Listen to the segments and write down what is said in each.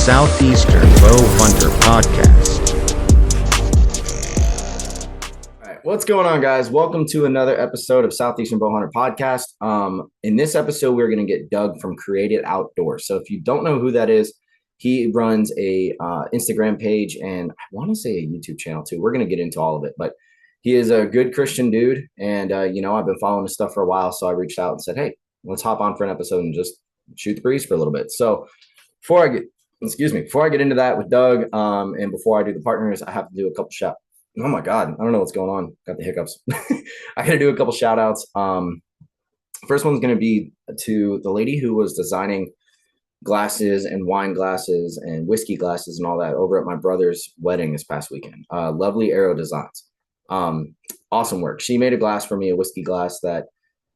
Southeastern Bow Hunter Podcast. All right, what's going on, guys? Welcome to another episode of Southeastern Bow Hunter Podcast. In this episode, we're going to get Doug from Created Outdoors. So if you don't know who that is, he runs a Instagram page and I want to say a YouTube channel too. We're going to get into all of it, but he is a good Christian dude. And, I've been following his stuff for a while. So I reached out and said, hey, let's hop on for an episode and just shoot the breeze for a little bit. So before I get into that with Doug, and before I do the partners, I have to do a couple shout. Oh my God, I don't know what's going on. Got the hiccups. I got to do a couple shout outs. First one's going to be to the lady who was designing glasses and wine glasses and whiskey glasses and all that over at my brother's wedding this past weekend. Lovely Arrow Designs. Awesome work. She made a glass for me, a whiskey glass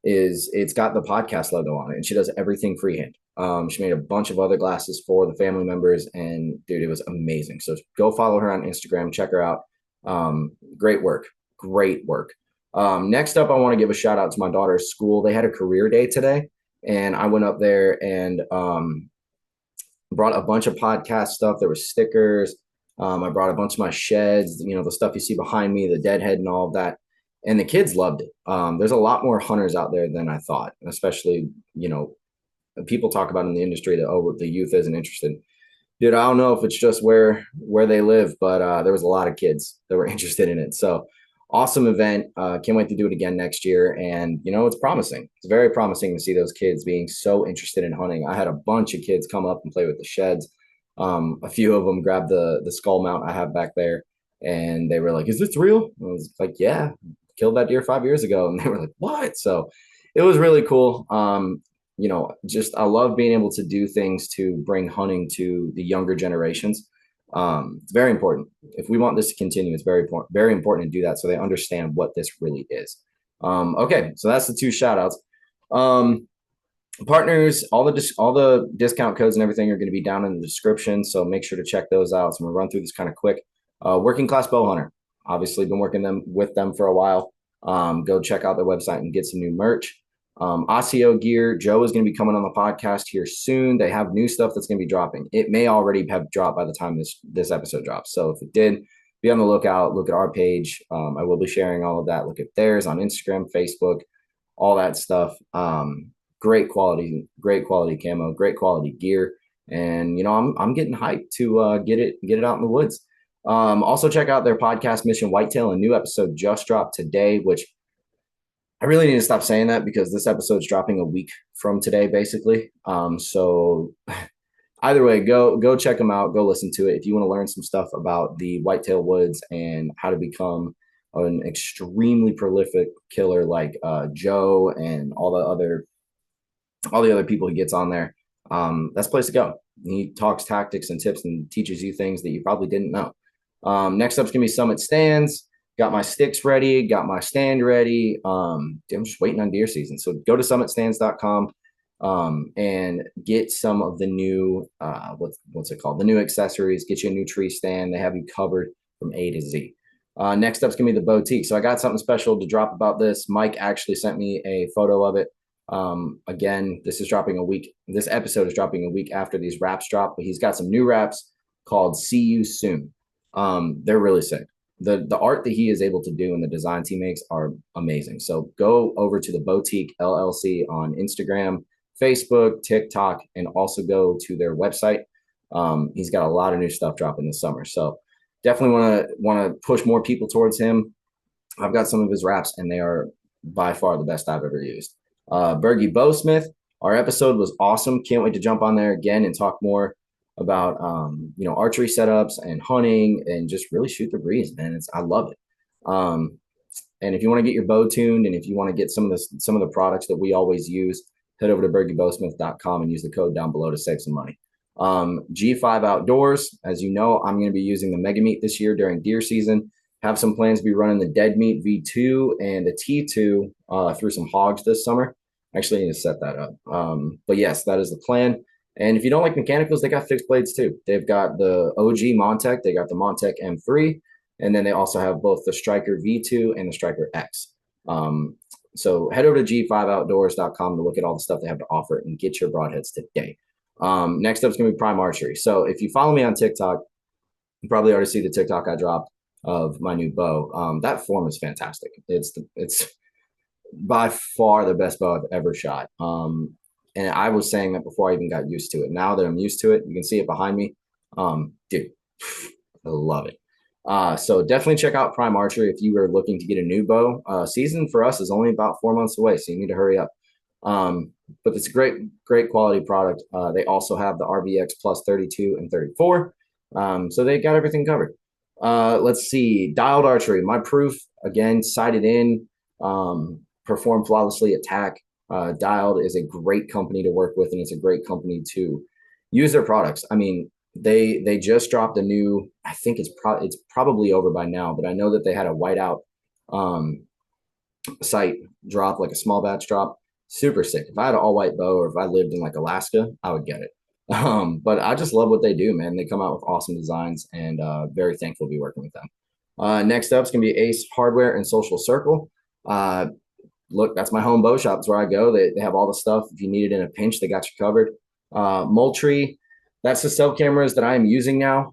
it's got the podcast logo on it, and she does everything freehand. She made a bunch of other glasses for the family members, and dude, it was amazing. So go follow her on Instagram, check her out. Great work. Next up, I want to give a shout out to my daughter's school. They had a career day today, and I went up there and brought a bunch of podcast stuff. There were stickers. I brought a bunch of my sheds, the stuff you see behind me, the deadhead and all of that. And the kids loved it. There's a lot more hunters out there than I thought, especially, people talk about in the industry that, the youth isn't interested. Dude, I don't know if it's just where they live, but there was a lot of kids that were interested in it. So awesome event. Can't wait to do it again next year. And, it's promising. It's very promising to see those kids being so interested in hunting. I had a bunch of kids come up and play with the sheds. A few of them grabbed the skull mount I have back there, and they were like, is this real? I was like, yeah, killed that deer 5 years ago. And they were like, what? So it was really cool. I love being able to do things to bring hunting to the younger generations. It's very important. If we want this to continue, it's very important to do that so they understand what this really is. Okay, so that's the two shout outs. Partners, all the discount codes and everything are going to be down in the description, so make sure to check those out. So I'm going to run through this kind of quick. Working Class Bow Hunter, obviously been working with them for a while. Go check out their website and get some new merch. Osseo Gear, Joe is going to be coming on the podcast here soon. They have new stuff that's going to be dropping. It may already have dropped by the time this episode drops. So if it did, be on the lookout. Look at our page. I will be sharing all of that. Look at theirs on Instagram, Facebook, all that stuff. Great quality camo, great quality gear. And, I'm getting hyped to get it out in the woods. Also check out their podcast, Mission Whitetail. A new episode just dropped today, which I really need to stop saying that because this episode's dropping a week from today, basically. So either way, go check them out. Go listen to it. If you want to learn some stuff about the whitetail woods and how to become an extremely prolific killer like Joe and all the other people he gets on there, that's the place to go. He talks tactics and tips and teaches you things that you probably didn't know. Next up is going to be Summit Stands. Got my sticks ready, got my stand ready. I'm just waiting on deer season. So go to summitstands.com and get some of the new, what's it called? The new accessories. Get you a new tree stand. They have you covered from A to Z. Next up is going to be the Bowtique. So I got something special to drop about this. Mike actually sent me a photo of it. Again, this episode is dropping a week after these wraps drop, but he's got some new wraps called See You Soon. They're really sick. The art that he is able to do and the designs he makes are amazing. So go over to the Bowtique LLC on Instagram, Facebook, TikTok, and also go to their website. He's got a lot of new stuff dropping this summer. So definitely want to push more people towards him. I've got some of his wraps and they are by far the best I've ever used. Bergie Bowsmith, our episode was awesome. Can't wait to jump on there again and talk more about archery setups and hunting and just really shoot the breeze, man. I love it. And if you want to get your bow tuned and if you want to get some of the products that we always use, head over to bergiebowsmith.com and use the code down below to save some money. G5 Outdoors, as you know, I'm going to be using the Mega Meat this year during deer season. Have some plans to be running the Dead Meat V2 and the T2 through some hogs this summer. Actually, I need to set that up. But yes, that is the plan. And if you don't like mechanicals, they got fixed blades too. They've got the OG Montec, they got the Montec M3, and then they also have both the Striker V2 and the Striker X. So head over to g5outdoors.com to look at all the stuff they have to offer and get your broadheads today. Next up is going to be Prime Archery. So if you follow me on TikTok, you probably already see the TikTok I dropped of my new bow. That form is fantastic. It's by far the best bow I've ever shot. And I was saying that before I even got used to it. Now that I'm used to it, you can see it behind me. Dude, I love it. So definitely check out Prime Archery if you are looking to get a new bow. Season for us is only about 4 months away, so you need to hurry up. But it's a great quality product. They also have the RVX Plus 32 and 34. So they got everything covered. Let's see, Dialed Archery, my proof, again, sighted in, perform flawlessly, attack. Dialed is a great company to work with, and it's a great company to use their products. I mean, they just dropped a new, I think it's probably over by now, but I know that they had a whiteout site drop, like a small batch drop. Super sick. If I had an all white bow, or if I lived in like Alaska, I would get it. But I just love what they do, man. They come out with awesome designs, and very thankful to be working with them. Next up is going to be Ace Hardware and Social Circle. Look, that's my home bow shop. It's where I go. They have all the stuff. If you need it in a pinch, they got you covered. Moultrie, that's the cell cameras that I am using now.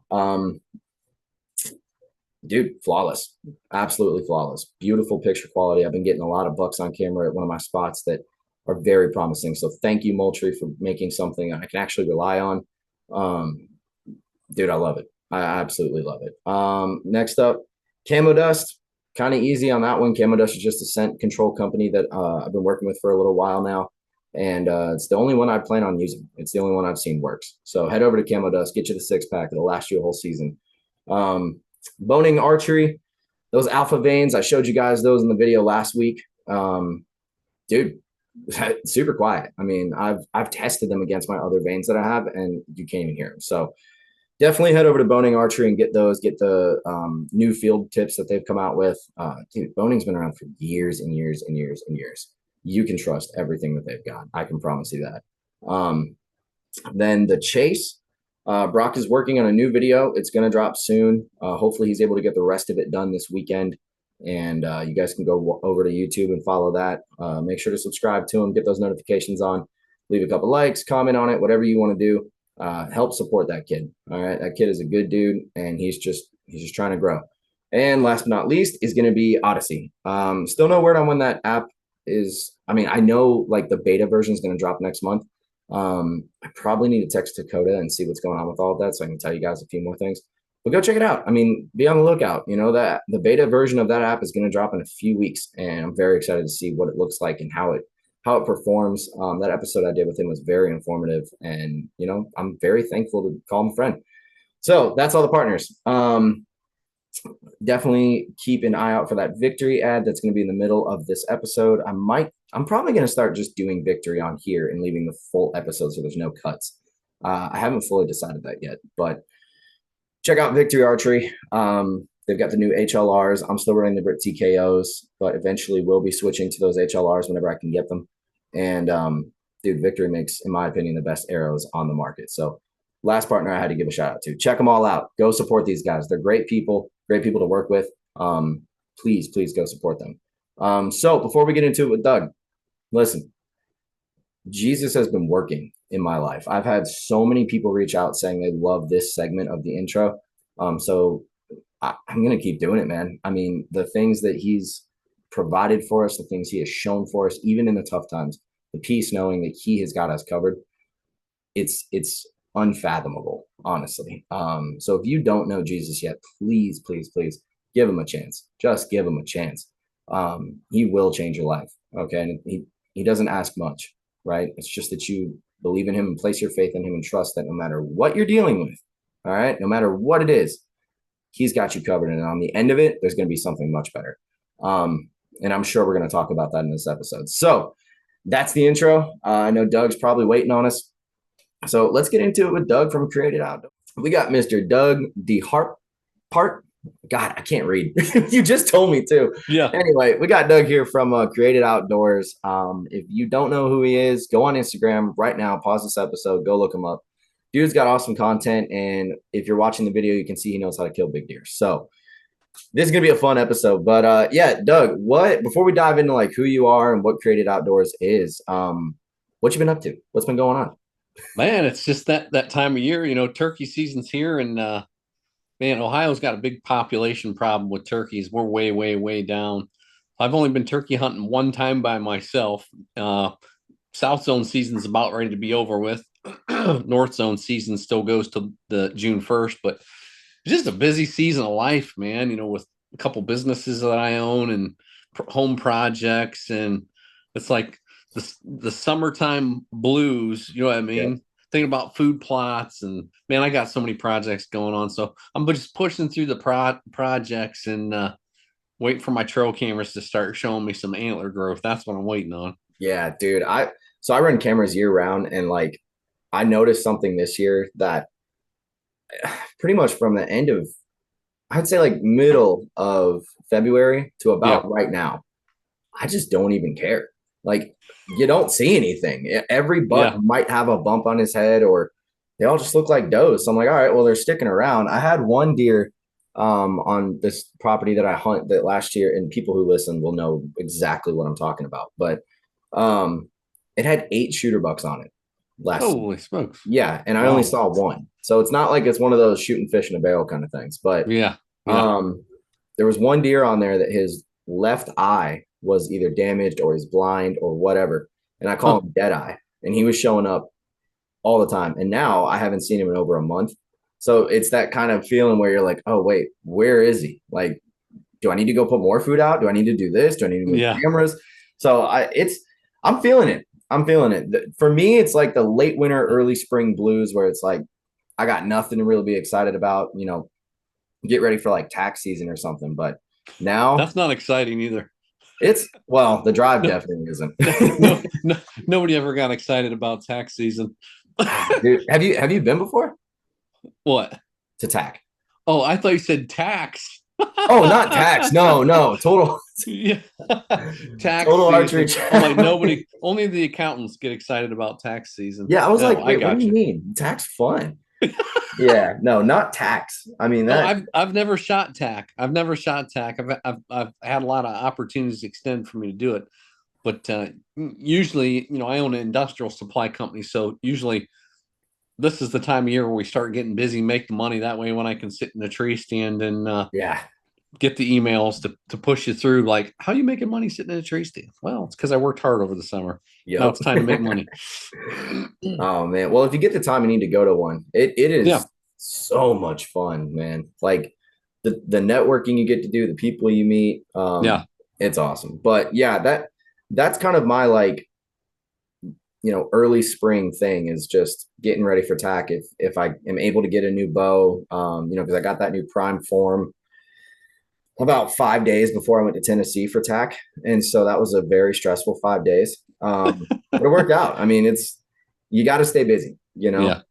Dude, flawless. Absolutely flawless. Beautiful picture quality. I've been getting a lot of bucks on camera at one of my spots that are very promising. So thank you, Moultrie, for making something I can actually rely on. Dude, I love it. I absolutely love it. Next up, Camo Dust. Kind of easy on that one. Camo Dust is just a scent control company that I've been working with for a little while now. And it's the only one I plan on using. It's the only one I've seen works. So head over to Camo Dust, get you the 6-pack. It'll last you a whole season. Boning Archery, those alpha veins, I showed you guys those in the video last week. Dude, super quiet. I mean, I've tested them against my other veins that I have, and you can't even hear them. So definitely head over to Boning Archery and get those, get the new field tips that they've come out with. Dude, Boning's been around for years and years and years and years. You can trust everything that they've got. I can promise you that. Then the Chase, Brock is working on a new video. It's going to drop soon. Hopefully he's able to get the rest of it done this weekend. And you guys can go over to YouTube and follow that. Make sure to subscribe to him, get those notifications on, leave a couple likes, comment on it, whatever you want to do. Help support that kid. All right. That kid is a good dude, and he's just trying to grow. And last but not least is going to be Odyssey. Still no word on when that app is. I mean, I know like the beta version is going to drop next month. I probably need to text Dakota and see what's going on with all of that, so I can tell you guys a few more things. But go check it out. I mean, be on the lookout. You know that the beta version of that app is going to drop in a few weeks, and I'm very excited to see what it looks like and how it performs. That episode I did with him was very informative, and you know, I'm very thankful to call him a friend. So that's all the partners. Definitely keep an eye out for that Victory ad that's going to be in the middle of this episode. I'm probably going to start just doing Victory on here and leaving the full episode so there's no cuts. I haven't fully decided that yet, but check out Victory Archery. They've got the new HLRs. I'm still running the Brit TKOs, but eventually we'll be switching to those HLRs whenever I can get them. And dude, Victory makes, in my opinion, the best arrows on the market. So last partner I had to give a shout out to. Check them all out. Go support these guys. They're great people to work with. Please go support them. So before we get into it with Doug, listen, Jesus has been working in my life. I've had so many people reach out saying they love this segment of the intro. So I'm going to keep doing it, man. I mean, the things that he's provided for us, the things he has shown for us, even in the tough times, the peace knowing that he has got us covered, it's unfathomable, honestly. So if you don't know Jesus yet, please give him a chance. Just give him a chance. He will change your life. Okay. And he doesn't ask much, right? It's just that you believe in him and place your faith in him and trust that no matter what you're dealing with, all right, no matter what it is, he's got you covered. And on the end of it, there's going to be something much better. And I'm sure we're going to talk about that in this episode. So that's the intro. I know Doug's probably waiting on us. So let's get into it with Doug from Created Outdoors. We got Mr. Doug DeHart. God, I can't read. You just told me to. Yeah. Anyway, we got Doug here from Created Outdoors. If you don't know who he is, go on Instagram right now. Pause this episode. Go look him up. Dude's got awesome content. And if you're watching the video, you can see he knows how to kill big deer. So this is going to be a fun episode. But yeah, Doug, before we dive into like who you are and what Created Outdoors is, what you been up to? What's been going on? Man, it's just that time of year. Turkey season's here, and man, Ohio's got a big population problem with turkeys. We're way, way, way down. I've only been turkey hunting one time by myself. Uh, South Zone season's about ready to be over with. North Zone season still goes to the June 1st, but it's just a busy season of life, man. With a couple businesses that I own and home projects, and it's like the summertime blues. You know what I Yeah. mean? Thinking about food plots, and man, I got so many projects going on. So I'm just pushing through the projects and waiting for my trail cameras to start showing me some antler growth. That's what I'm waiting on. Yeah, dude. I run cameras year round, and like I noticed something this year that pretty much from the end of, I'd say like middle of February to Yeah, about right now, I just don't even care. Like you don't see anything. Every buck yeah. might have a bump on his head, or they all just look like does. So I'm like, all right, well, they're sticking around. I had one deer on this property that I hunt that last year, and people who listen will know exactly what I'm talking about. But um, it had 8 shooter bucks on it last season. Holy smokes! Yeah, and I only Wow. saw one. So it's not like it's one of those shooting fish in a barrel kind of things. But Yeah, yeah. um, there was one deer on there that his left eye was either damaged or he's blind or whatever. And I call Huh. him Dead Eye. And he was showing up all the time. And now I haven't seen him in over a month. So it's that kind of feeling where you're like, oh, wait, where is he? Like, do I need to go put more food out? Do I need to do this? Do I need to move Yeah. cameras? So I'm feeling it. I'm feeling it. For me, it's like the late winter, early spring blues where it's like, I got nothing to really be excited about, get ready for like tax season or something. But now That's not exciting either. well, the drive No, definitely isn't. no, nobody ever got excited about tax season. Dude, have you been before What? to tack? Oh, I thought you said tax. Oh, not tax. No, no, total Yeah. Tax total archery. season. I'm like, nobody, only the accountants get excited about tax season. Yeah, I was like, No, I wait, what do got you you. mean? Tax fun. Yeah, no, not tax. I mean No, that. I've never shot tack. I've never shot tack. I've had a lot of opportunities extend for me to do it, but usually, I own an industrial supply company, so usually this is the time of year where we start getting busy, make the money. That way, when I can sit in the tree stand and Yeah. get the emails to push you through, like, how are you making money sitting in a tree stand? Well, it's because I worked hard over the summer. Now Yep. it's time to make money. Oh man. Well, if you get the time, you need to go to one. It Yeah, is so much fun, man. Like the networking you get to do, the people you meet, yeah. it's awesome. But yeah, that's kind of my like, early spring thing is just getting ready for tack. If I am able to get a new bow, because I got that new prime form about 5 days before I went to Tennessee for tack. And so that was a very stressful 5 days. But it worked out. I mean, you got to stay busy, Yeah,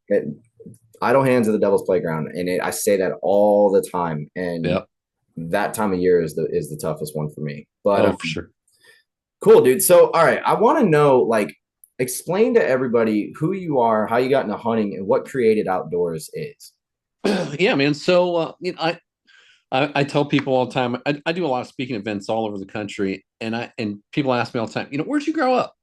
idle hands are the devil's playground. And I say that all the time. And yeah. that time of year is the toughest one for me. But Oh, for sure. cool, dude. So, all right, I want to know, like, explain to everybody who you are, how you got into hunting, and what Created Outdoors is. Yeah, man. So I tell people all the time. I do a lot of speaking events all over the country, and people ask me all the time. Where'd you grow up?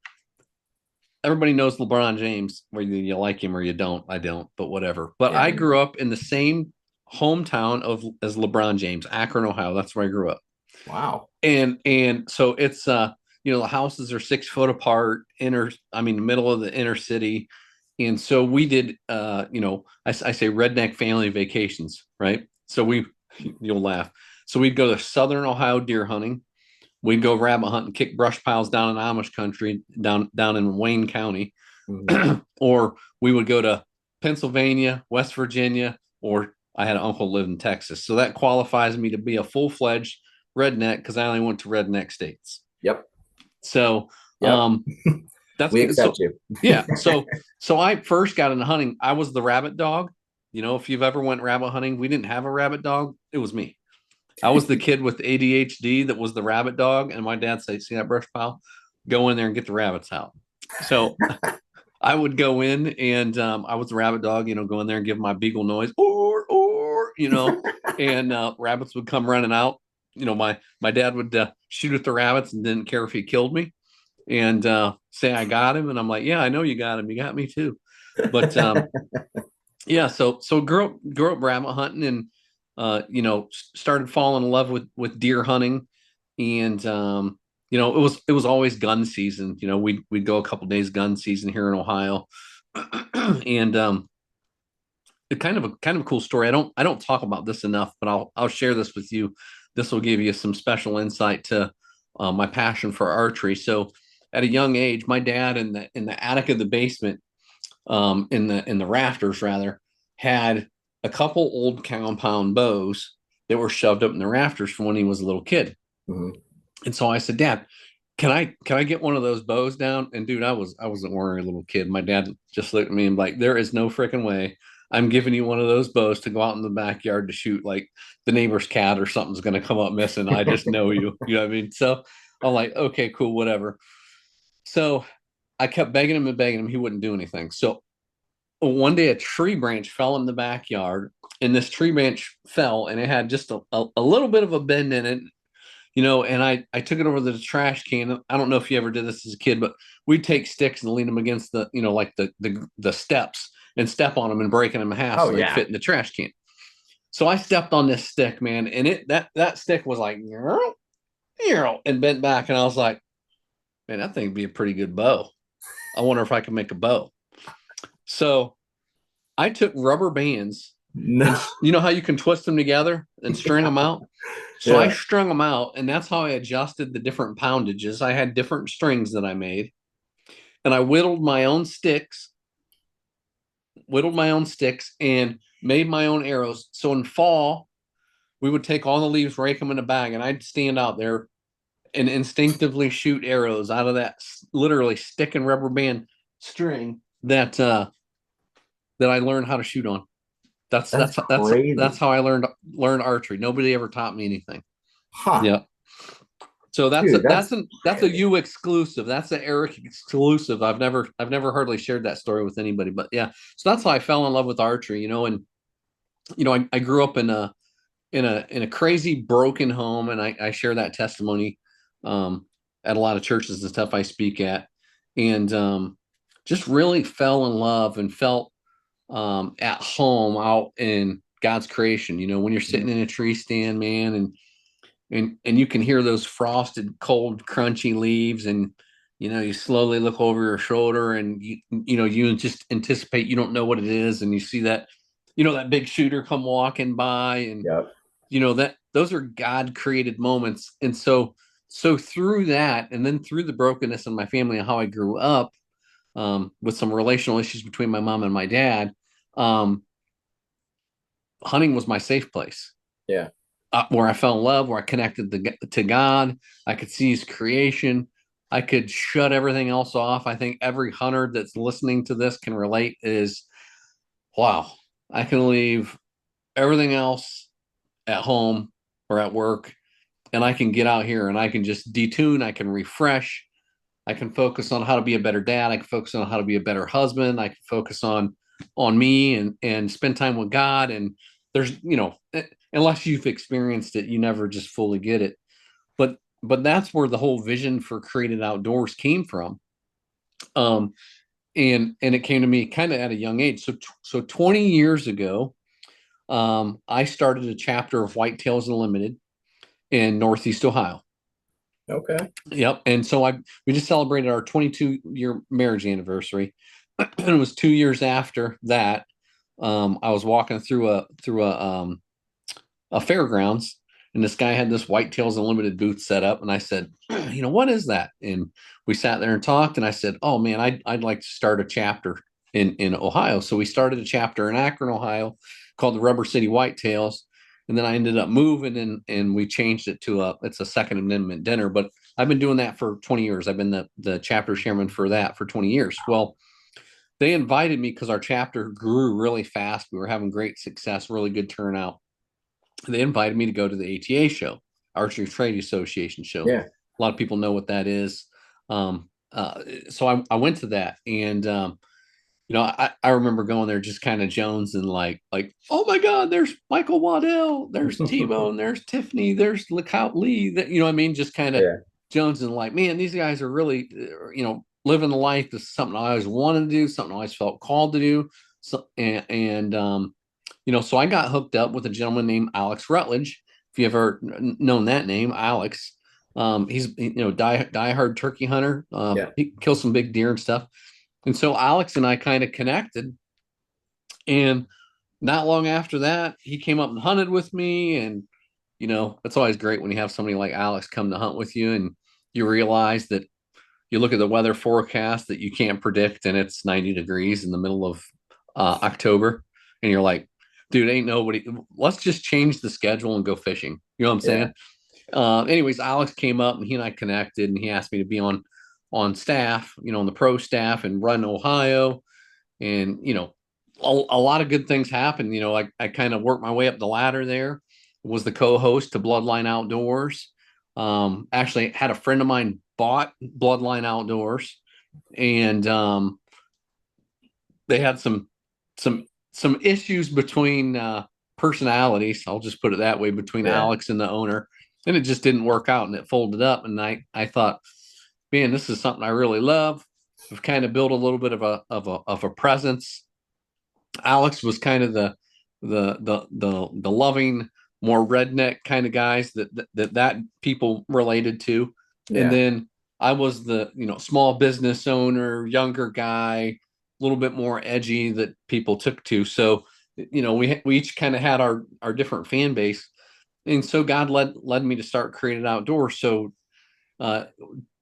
Everybody knows LeBron James, whether you like him or you don't. I don't, but whatever. But Yeah. I grew up in the same hometown as LeBron James, Akron, Ohio. That's where I grew up. Wow. And so it's the houses are 6 foot apart, the middle of the inner city. And so we did I say redneck family vacations, right? So you'll laugh. So we'd go to southern Ohio deer hunting. We'd go rabbit hunt and kick brush piles down in Amish country, down in Wayne County. Mhm. Or we would go to Pennsylvania, West Virginia, or I had an uncle live in Texas. So that qualifies me to be a full-fledged redneck because I only went to redneck states. Yep. So Yep. that's We so accept you. yeah. So I first got into hunting. I was the rabbit dog. If you've ever went rabbit hunting, we didn't have a rabbit dog. It was me. I was the kid with ADHD that was the rabbit dog, and my dad said, "See that brush pile? Go in there and get the rabbits out." So I would go in, and I was the rabbit dog. Go in there and give my beagle noise, and rabbits would come running out. My dad would shoot at the rabbits and didn't care if he killed me, and say I got him, and I'm like, "Yeah, I know you got him. You got me too." But yeah, so grew up rabbit hunting, and started falling in love with deer hunting. And it was always gun season. We'd go a couple days gun season here in Ohio. And it kind of a cool story. I don't talk about this enough, but I'll share this with you. This will give you some special insight to my passion for archery. So at a young age, my dad in the attic of the basement, in the rafters rather, had a couple old compound bows that were shoved up in the rafters from when he was a little kid. Mm-hmm. And so I said, Dad, can I get one of those bows down? And dude, I wasn't worrying a little kid. My dad just looked at me and like, there is no freaking way I'm giving you one of those bows to go out in the backyard to shoot like the neighbor's cat or something's going to come up missing. I just know you. You know what I mean? So I'm like, okay, cool, whatever. So I kept begging him and begging him. He wouldn't do anything. So one day a tree branch fell in the backyard, and this tree branch fell, and it had just a little bit of a bend in it, and I took it over to the trash can. I don't know if you ever did this as a kid, but we'd take sticks and lean them against the, like the steps and step on them and breaking them in half so they fit in the trash can. So I stepped on this stick, man, and that stick was like, and bent back, and I was like, man, that thing would be a pretty good bow. I wonder if I can make a bow. So I took rubber bands. No. And you know how you can twist them together and string them out? So I strung them out, and that's how I adjusted the different poundages. I had different strings that I made, and I whittled my own sticks and made my own arrows. So in fall, we would take all the leaves, rake them in a bag, and I'd stand out there and instinctively shoot arrows out of that literally stick and rubber band string that I learned how to shoot on. That's how I learned archery. Nobody ever taught me anything. Huh. Yeah. So that's a you exclusive. That's an Eric exclusive. I've never hardly shared that story with anybody, but yeah. So that's how I fell in love with archery, and I grew up in a crazy broken home, and I share that testimony at a lot of churches and stuff I speak at, and just really fell in love and felt at home out in God's creation. When you're sitting in a tree stand, man, and you can hear those frosted, cold, crunchy leaves, and you slowly look over your shoulder, and you just anticipate, you don't know what it is, and you see that that big shooter come walking by, and that those are God created moments. And so through that, and then through the brokenness in my family and how I grew up, with some relational issues between my mom and my dad, hunting was my safe place. Yeah. Where I fell in love, where I connected to God. I could see his creation. I could shut everything else off. I think every hunter that's listening to this can relate is, wow, I can leave everything else at home or at work, and I can get out here and I can just detune. I can refresh. I can focus on how to be a better dad. I can focus on how to be a better husband. I can focus on me and spend time with God. And there's, unless you've experienced it, you never just fully get it. But that's where the whole vision for Created Outdoors came from. And it came to me kind of at a young age. So 20 years ago, I started a chapter of Whitetails Unlimited in Northeast Ohio. Okay. Yep. And so we just celebrated our 22-year marriage anniversary. And it was 2 years after that. I was walking through a fairgrounds, and this guy had this Whitetails Unlimited booth set up, and I said, what is that? And we sat there and talked, and I said, oh man, I'd like to start a chapter in Ohio. So we started a chapter in Akron, Ohio, called the Rubber City Whitetails. And then I ended up moving, and we changed it to it's a Second Amendment dinner. But I've been doing that for 20 years. I've been the chapter chairman for that for 20 years. Well, they invited me because our chapter grew really fast. We were having great success, really good turnout. They invited me to go to the ATA show, Archery Trade Association show. Yeah. A lot of people know what that is. So I went to that, and I remember going there just kind of Jones and like, oh my God, there's Michael Waddell, there's T-Bone, there's Tiffany, there's Lookout Lee. That, what I mean? Just kind of Jones and like, man, these guys are really, living the life. This is something I always wanted to do, something I always felt called to do. So, so I got hooked up with a gentleman named Alex Rutledge. If you ever known that name, Alex, he's, diehard turkey hunter. Yeah. He kills some big deer and stuff. And so Alex and I kind of connected, and not long after that, he came up and hunted with me. And, it's always great when you have somebody like Alex come to hunt with you, and you realize that you look at the weather forecast that you can't predict, and it's 90 degrees in the middle of October. And you're like, dude, ain't nobody, let's just change the schedule and go fishing. You know what I'm saying? Anyways, Alex came up and he and I connected, and he asked me to be on staff, on the pro staff and run Ohio. And, a lot of good things happened. I kind of worked my way up the ladder there, was the co-host to Bloodline Outdoors. Actually had a friend of mine bought Bloodline Outdoors, and they had some issues between personalities. I'll just put it that way, between Alex and the owner, and it just didn't work out, and it folded up. And I thought, man, this is something I really love. I've kind of built a little bit of a presence. Alex was kind of the loving, more redneck kind of guys that people related to. And then I was the, small business owner, younger guy, a little bit more edgy that people took to. So, we each kind of had our different fan base. And so God led me to start Created Outdoors. So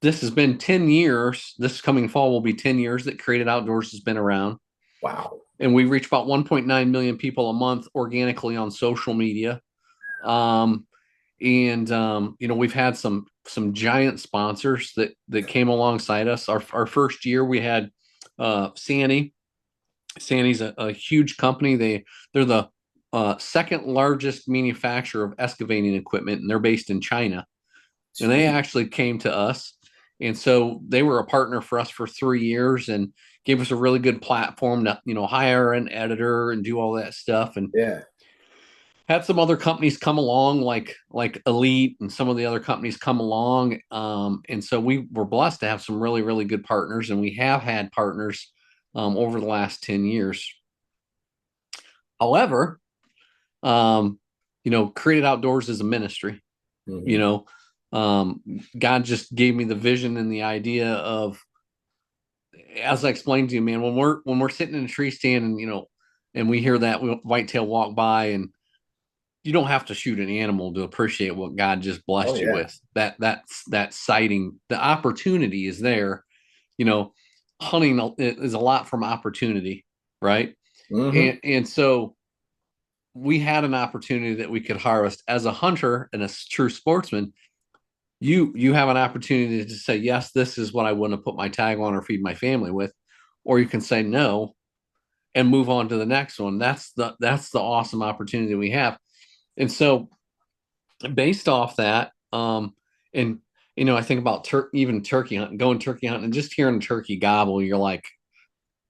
this has been 10 years. This coming fall will be 10 years that Created Outdoors has been around. Wow. And we reach about 1.9 million people a month organically on social media. We've had some giant sponsors that came alongside us. Our first year we had Sanny. Sanny's a huge company. They're the second largest manufacturer of excavating equipment, and they're based in China. And they actually came to us. And so they were a partner for us for 3 years and gave us a really good platform to, hire an editor and do all that stuff. And had some other companies come along, like Elite, and some of the other companies come along. And so we were blessed to have some really, really good partners. And we have had partners over the last 10 years. However, Created Outdoors is a ministry. God just gave me the vision and the idea of, as I explained to you, man, when we're sitting in a tree stand and, and we hear that whitetail walk by, and you don't have to shoot an animal to appreciate what God just blessed you with. That sighting, the opportunity is there. Hunting is a lot from opportunity, right? And so we had an opportunity that we could harvest as a hunter and a true sportsman. You have an opportunity to say, yes, this is what I want to put my tag on or feed my family with, or you can say no and move on to the next one. That's the awesome opportunity we have. And so based off that, I think about even turkey hunting, going turkey hunting, and just hearing turkey gobble, you're like,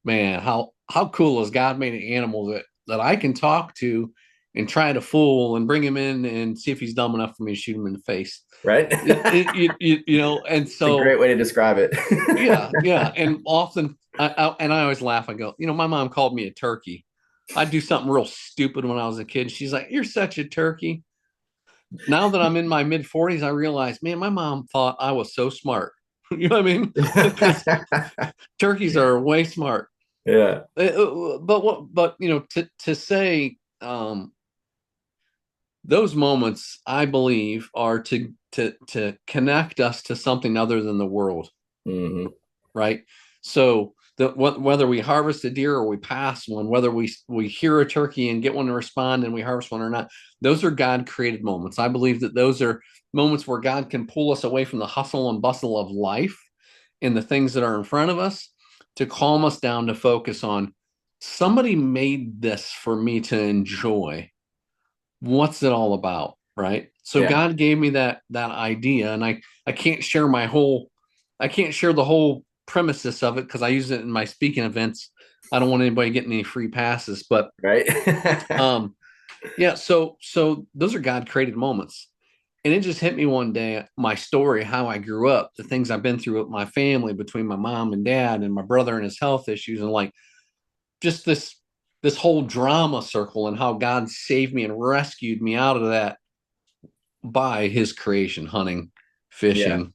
man, how cool has God made an animal that I can talk to and try to fool and bring him in and see if he's dumb enough for me to shoot him in the face. Right. And so it's a great way to describe it. yeah. And often I always laugh. I go, my mom called me a turkey. I'd do something real stupid when I was a kid. She's like, you're such a turkey. Now that I'm in my mid 40s, I realize, man, my mom thought I was so smart. You know what I mean? Because turkeys are way smart. Yeah. But to say, those moments, I believe, are to connect us to something other than the world. Right. So whether we harvest a deer or we pass one, whether we hear a turkey and get one to respond and we harvest one or not, those are God created moments. I believe that those are moments where God can pull us away from the hustle and bustle of life and the things that are in front of us to calm us down, to focus on, somebody made this for me to enjoy. What's it all about? Right. So God gave me that idea, and I can't share the whole premises of it because I use it in my speaking events. I don't want anybody getting any free passes, but right. so those are God created moments. And it just hit me one day, my story, how I grew up, the things I've been through with my family, between my mom and dad and my brother and his health issues, and like just this whole drama circle, and how God saved me and rescued me out of that by his creation, hunting, Yeah. fishing,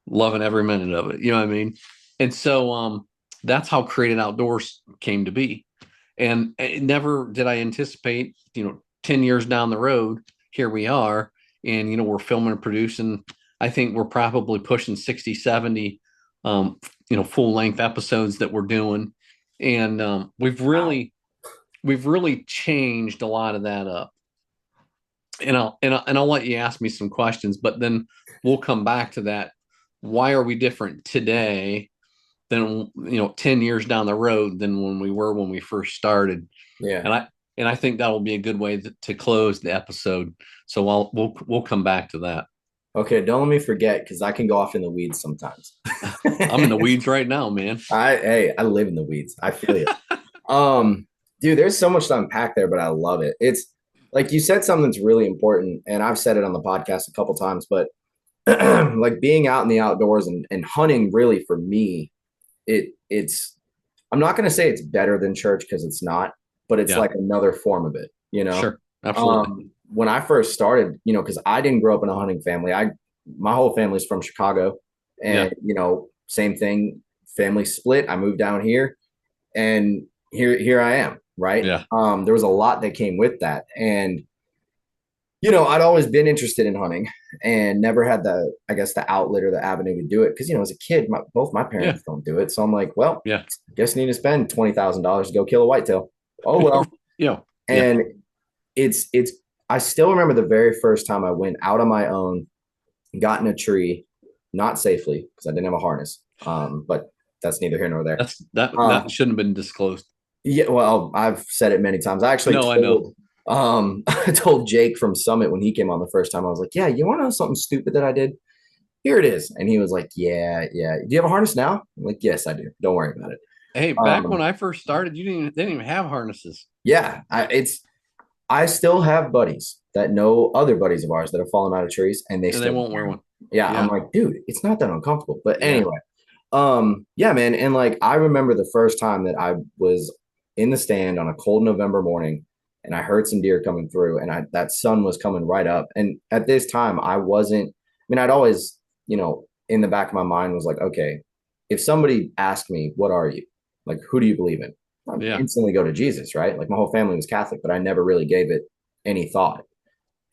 loving every minute of it. You know what I mean? And so that's how Created Outdoors came to be. And never did I anticipate, 10 years down the road, here we are. And, we're filming and producing. I think we're probably pushing 60, 70, full length episodes that we're doing. And we've really changed a lot of that up. And I'll let you ask me some questions, but then we'll come back to that. Why are we different today than 10 years down the road than when we were when we first started? Yeah. And I think that'll be a good way to close the episode. So we'll come back to that. Okay, don't let me forget, because I can go off in the weeds sometimes. I'm in the weeds right now, man. I live in the weeds. I feel you. Dude, there's so much to unpack there, but I love it. It's like you said something that's really important, and I've said it on the podcast a couple times, but like being out in the outdoors and hunting, really, for me, it's I'm not going to say it's better than church, because it's not, but it's like another form of it, Sure, absolutely. When I first started, because I didn't grow up in a hunting family. My whole family's from Chicago, and same thing, family split. I moved down here, and here I am, right? Yeah. There was a lot that came with that, and I'd always been interested in hunting and never had the outlet or the avenue to do it, because as a kid, both my parents don't do it, so I'm like, well, I guess I need to spend $20,000 to go kill a whitetail. Oh well. And it's I still remember the very first time I went out on my own, got in a tree, not safely because I didn't have a harness. But that's neither here nor there. That shouldn't have been disclosed. Yeah, well, I've said it many times. I actually I know. I told Jake from Summit when he came on the first time, I was like, yeah, you want to know something stupid that I did? Here it is. And he was like, yeah. Do you have a harness now? I'm like, yes, I do. Don't worry about it. Hey, back when I first started, they didn't even have harnesses. Yeah, I still have buddies that know other buddies of ours that have fallen out of trees, and they won't wear one. Yeah, I'm like, dude, it's not that uncomfortable. But anyway, yeah, man. And like, I remember the first time that I was in the stand on a cold November morning, and I heard some deer coming through, and that sun was coming right up. And at this time, I'd always, in the back of my mind was like, okay, if somebody asked me, what are you? Like, who do you believe in? I'd instantly go to Jesus, right? Like, my whole family was Catholic, but I never really gave it any thought.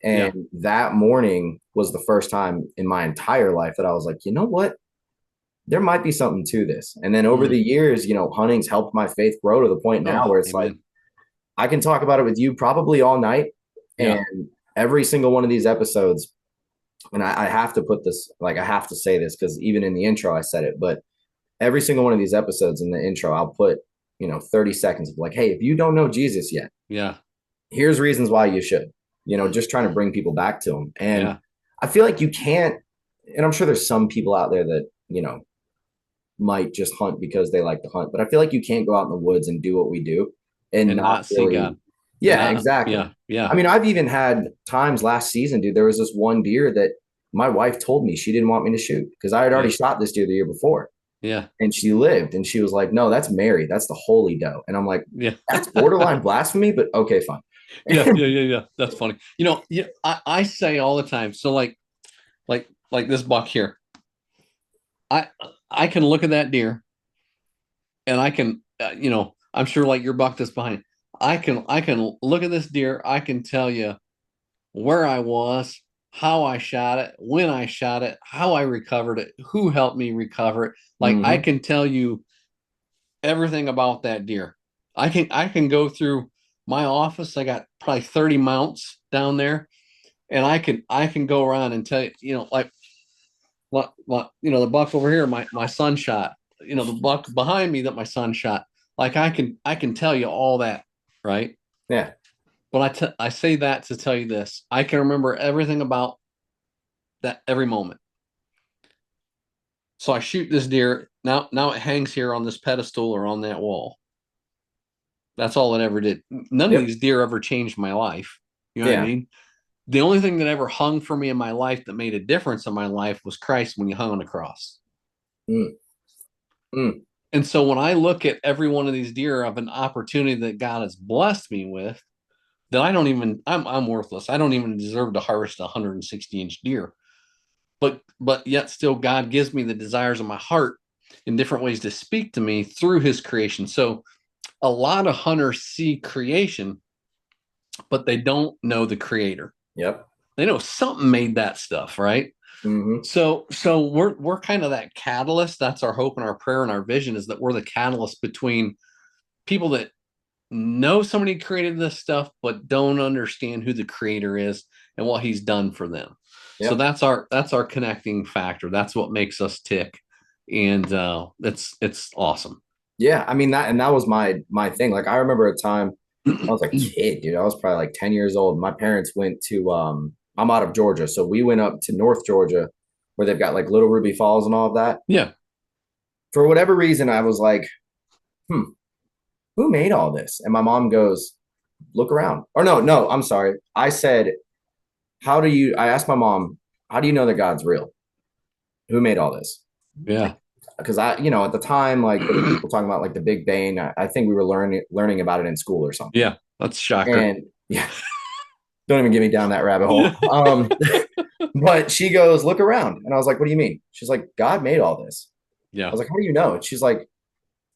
And that morning was the first time in my entire life that I was like, you know what? There might be something to this. And then over the years, hunting's helped my faith grow to the point now where it's like, I can talk about it with you probably all night. And every single one of these episodes, and I have to put this, like, I have to say this, because even in the intro I said it, but every single one of these episodes in the intro, I'll put 30 seconds of like, hey, if you don't know Jesus yet, here's reasons why you should, just trying to bring people back to him. And I feel like you can't, and I'm sure there's some people out there that, might just hunt because they like to hunt, but I feel like you can't go out in the woods and do what we do and not see God. Yeah, exactly. I mean, I've even had times last season, dude, there was this one deer that my wife told me she didn't want me to shoot because I had already shot this deer the year before. Yeah. And she lived, and she was like, no, that's Mary. That's the holy doe. And I'm like, that's borderline blasphemy, but okay, fine. Yeah. That's funny. I say all the time. So like this buck here, I can look at that deer and I can, I'm sure like your buck that's behind, I can look at this deer. I can tell you where I was, how I shot it, when I shot it, how I recovered it, who helped me recover it. Like I can tell you everything about that deer. I can go through my office. I got probably 30 mounts down there, and I can go around and tell you, like what the buck over here, my son shot, the buck behind me that my son shot. Like I can tell you all that, right? Yeah. But I say that to tell you this. I can remember everything about that every moment. So I shoot this deer. Now it hangs here on this pedestal or on that wall. That's all it ever did. None of these deer ever changed my life. You know what I mean? The only thing that ever hung for me in my life that made a difference in my life was Christ when he hung on the cross. Mm. Mm. And so when I look at every one of these deer of an opportunity that God has blessed me with, that I'm worthless. I don't even deserve to harvest a 160-inch deer. But yet still God gives me the desires of my heart in different ways to speak to me through his creation. So a lot of hunters see creation, but they don't know the creator. Yep. They know something made that stuff, right? Mm-hmm. So we're kind of that catalyst. That's our hope and our prayer and our vision, is that we're the catalyst between people that know somebody created this stuff but don't understand who the creator is and what he's done for them. So Yep. that's our connecting factor. That's what makes us tick. And it's awesome. Yeah. I mean, that was my thing. Like, I remember a time I was a kid, dude. I was probably like 10 years old. My parents went to, I'm out of Georgia. So we went up to North Georgia where they've got like Little Ruby Falls and all of that. Yeah. For whatever reason, I was like, who made all this? And my mom goes, look around. Or no, I'm sorry. I said, I asked my mom, how do you know that God's real? Who made all this? Yeah. Because at the time, like, there were people talking about like the Big Bang. I think we were learning about it in school or something. Yeah. That's a shocker. And yeah, don't even get me down that rabbit hole. But she goes, look around. And I was like, what do you mean? She's like, God made all this. Yeah. I was like, how do you know? And she's like,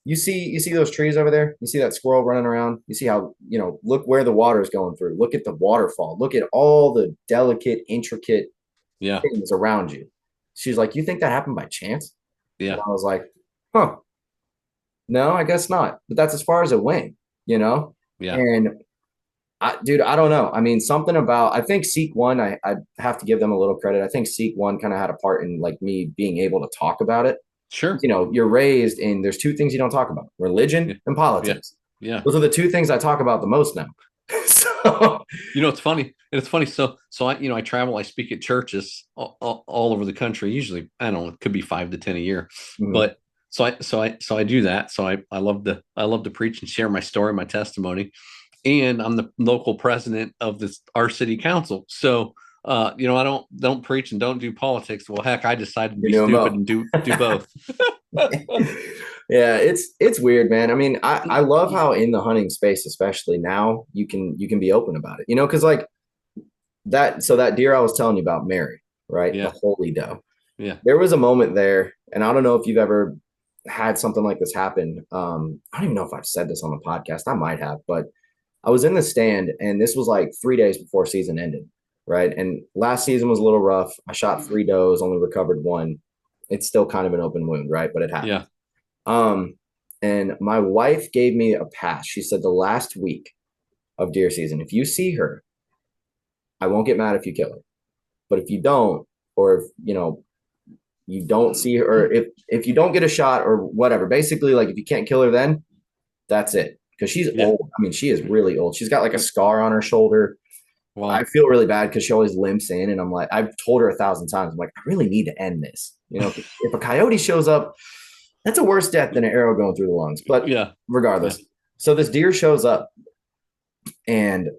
you see those trees over there? You see that squirrel running around? You see how, look where the water is going through. Look at the waterfall. Look at all the delicate, intricate things around you. She's like, you think that happened by chance? Yeah. And I was like, huh. No, I guess not. But that's as far as it went, Yeah. And dude, I don't know. I mean, something about, I think Seek One, I have to give them a little credit. I think Seek One kind of had a part in like me being able to talk about it. Sure. You're raised in, there's two things you don't talk about: religion and politics. Yeah. Those are the two things I talk about the most now. So, it's funny. It's funny. So I travel, I speak at churches all over the country. Usually, I don't know, it could be 5 to 10 a year, but so I do that. So I love to preach and share my story, my testimony. And I'm the local president of our city council. So, I don't preach and don't do politics. Well, heck, I decided to be stupid and do both. Yeah, it's weird, man. I mean, I love how in the hunting space, especially now, you can be open about it, because like that deer I was telling you about, Mary, right? Yeah. The holy doe. Yeah. There was a moment there, and I don't know if you've ever had something like this happen. I don't even know if I've said this on the podcast. I might have, but I was in the stand, and this was like 3 days before season ended, right? And last season was a little rough. I shot 3 does, only recovered 1. It's still kind of an open wound, right? But it happened. Yeah. And my wife gave me a pass. She said the last week of deer season, if you see her, I won't get mad if you kill her. But if you don't, or if you don't see her, or if you don't get a shot or whatever, basically, like, if you can't kill her, then that's it. Because she's old. I mean, she is really old. She's got like a scar on her shoulder. Wow. I feel really bad because she always limps in, and I'm like, I've told her 1,000 times, I'm like, I really need to end this. If a coyote shows up, that's a worse death than an arrow going through the lungs. But regardless, so this deer shows up, and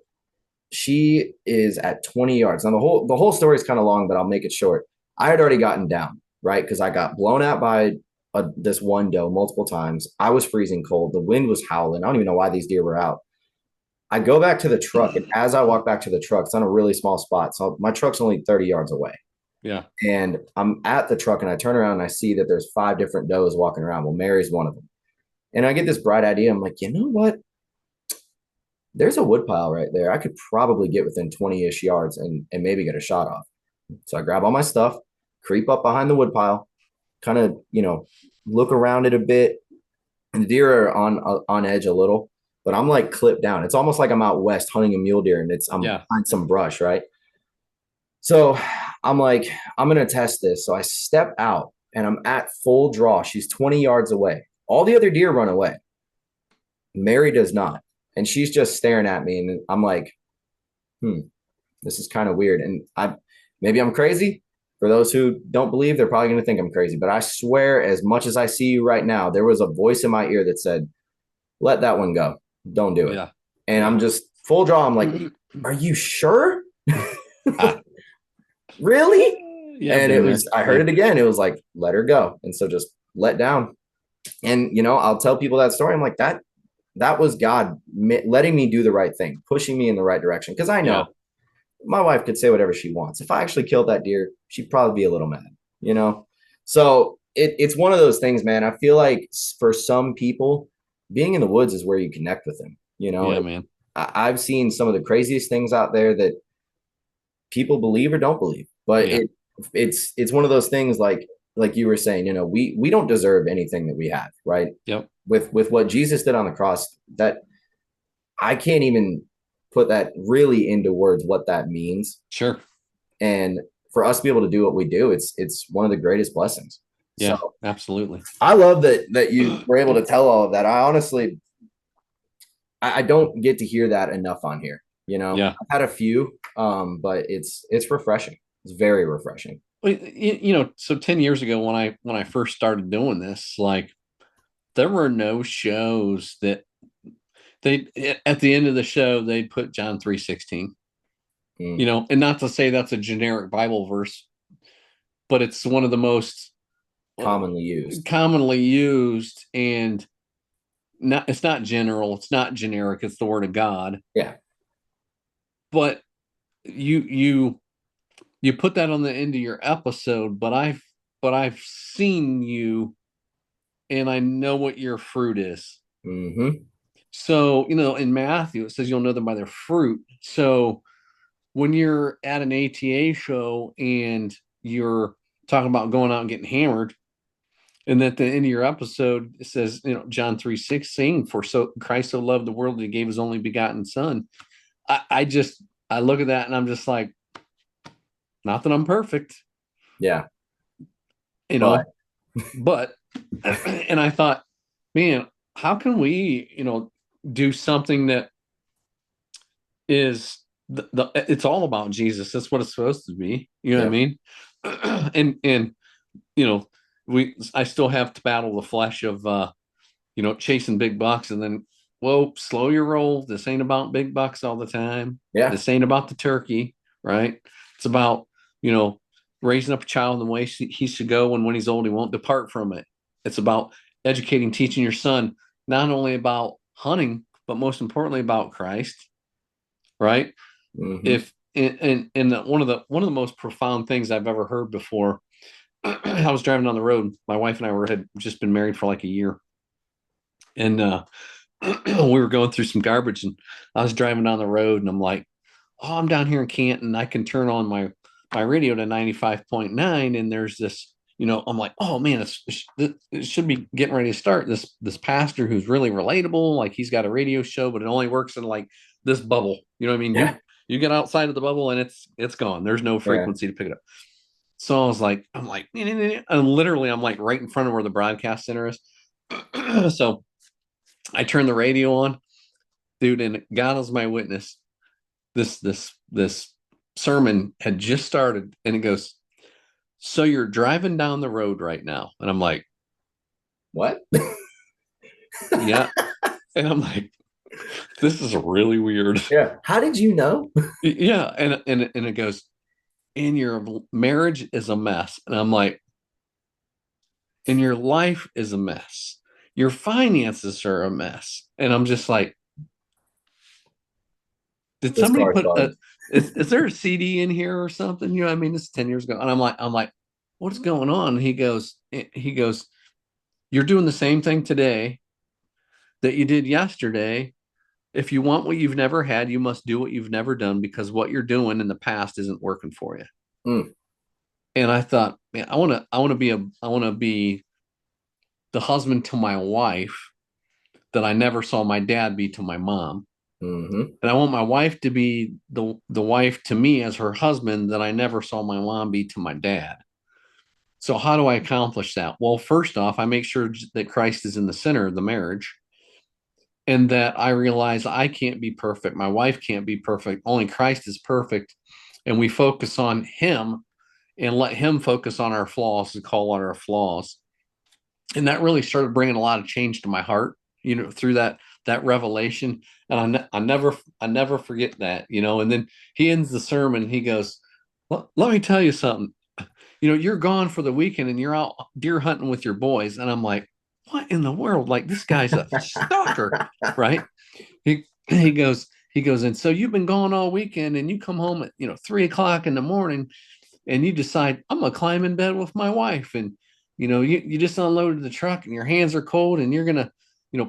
she is at 20 yards. Now the whole story is kind of long, but I'll make it short. I had already gotten down, right? Because I got blown out by this one doe multiple times. I was freezing cold. The wind was howling. I don't even know why these deer were out. I go back to the truck, and as I walk back to the truck, it's on a really small spot. So my truck's only 30 yards away. Yeah. And I'm at the truck, and I turn around and I see that there's 5 different does walking around. Well, Mary's one of them. And I get this bright idea. I'm like, you know what? There's a wood pile right there. I could probably get within 20-ish yards and maybe get a shot off. So I grab all my stuff, creep up behind the wood pile, kind of, look around it a bit. And the deer are on edge a little, but I'm like clipped down. It's almost like I'm out west hunting a mule deer, and I'm behind some brush, right? So I'm like, I'm going to test this. So I step out, and I'm at full draw. She's 20 yards away. All the other deer run away. Mary does not. And she's just staring at me. And I'm like, this is kind of weird. And maybe I'm crazy. For those who don't believe, they're probably going to think I'm crazy. But I swear, as much as I see you right now, there was a voice in my ear that said, let that one go. Don't do it. Yeah. And I'm just full draw. I'm like, are you sure? Ah, Really? yeah, I've And been there. I heard Yeah. it again. It was like, let her go. And so just let down. And, I'll tell people that story. I'm like, that was God letting me do the right thing, pushing me in the right direction. Cause I Yeah. know my wife could say whatever she wants. If I actually killed that deer, she'd probably be a little mad, you know? So it's one of those things, man. I feel like for some people, being in the woods is where you connect with them. Yeah, man. I've seen some of the craziest things out there that people believe or don't believe, but Yeah. it's one of those things like you were saying, we don't deserve anything that we have, right? Yep. With what Jesus did on the cross, that I can't even put that really into words what that means. Sure. And for us to be able to do what we do, it's one of the greatest blessings. So Yeah, absolutely. I love that you were able to tell all of that. I honestly, I don't get to hear that enough on here. Yeah. I've had a few, but it's refreshing. It's very refreshing. Well, so 10 years ago when I first started doing this, like there were no shows that they at the end of the show they'd put John 3:16. Mm. And not to say that's a generic Bible verse, but it's one of the most Commonly used. commonly used, and it's not general, it's not generic, it's the word of God. Yeah. But you put that on the end of your episode, but I've seen you and I know what your fruit is. Mm-hmm. So, in Matthew, it says you'll know them by their fruit. So when you're at an ATA show and you're talking about going out and getting hammered, and at the end of your episode, it says, John 3:16, for so Christ so loved the world that he gave his only begotten son. I look at that and I'm just like, not that I'm perfect, Yeah. you But know, but, and I thought, man, how can we, do something that is it's all about Jesus. That's what it's supposed to be. You know what I yeah. mean? And I still have to battle the flesh of chasing big bucks, and then, whoa, slow your roll. This ain't about big bucks all the time. Yeah. This ain't about the turkey, right? It's about, you know, raising up a child in the way he should go, and when he's old, he won't depart from it. It's about educating, teaching your son not only about hunting, but most importantly about Christ, right? Mm-hmm. If and one of the most profound things I've ever heard before, I was driving down the road. My wife and I had just been married for like a year, and we were going through some garbage, and I was driving down the road, and I'm like, oh, I'm down here in Canton. I can turn on my radio to 95.9, and there's this, I'm like, oh man, it should be getting ready to start. This pastor who's really relatable, like he's got a radio show, but it only works in like this bubble. You know what I mean? Yeah. You get outside of the bubble and it's gone. There's no Yeah. frequency to pick it up. So I'm like, and literally I'm like right in front of where the broadcast center is. So I turned the radio on, dude, and God is my witness. This sermon had just started, and it goes, so you're driving down the road right now, and I'm like, What? yeah, and I'm like, this is really weird. Yeah. How did you know? Yeah, and it goes, and your marriage is a mess, and I'm like, and your life is a mess, your finances are a mess, and I'm just like, did This somebody car put started. is there a CD in here or something? You know what I mean? This is 10 years ago. And I'm like, what's going on? And he goes, you're doing the same thing today that you did yesterday. If you want what you've never had, you must do what you've never done, because what you're doing in the past isn't working for you. Mm. And I thought, man, I want to be the husband to my wife that I never saw my dad be to my mom. Mm-hmm. And I want my wife to be the wife to me as her husband that I never saw my mom be to my dad. So how do I accomplish that? Well, first off, I make sure that Christ is in the center of the marriage, and that I realize I can't be perfect. My wife can't be perfect. Only Christ is perfect. And we focus on him and let him focus on our flaws and call out our flaws. And that really started bringing a lot of change to my heart, through that revelation. And I never forget that, you know. And then he ends the sermon. He goes, let me tell you something. You know, you're gone for the weekend and you're out deer hunting with your boys. And I'm like, what in the world? Like, this guy's a stalker, right? He goes, and so you've been gone all weekend and you come home at, 3 o'clock in the morning and you decide, I'm gonna climb in bed with my wife. And you just unloaded the truck and your hands are cold and you're gonna,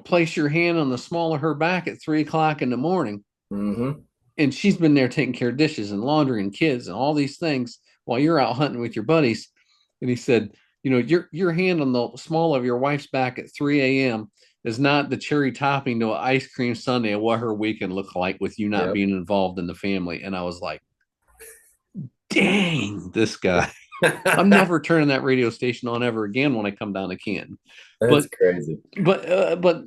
place your hand on the small of her back at 3 o'clock in the morning. Mm-hmm. And she's been there taking care of dishes and laundry and kids and all these things while you're out hunting with your buddies. And he said, your hand on the small of your wife's back at 3 a.m. is not the cherry topping to an ice cream sundae of what her weekend looked like with you not being involved in the family. And I was like, dang, this guy. I'm never turning that radio station on ever again when I come down to Canton. That's crazy. But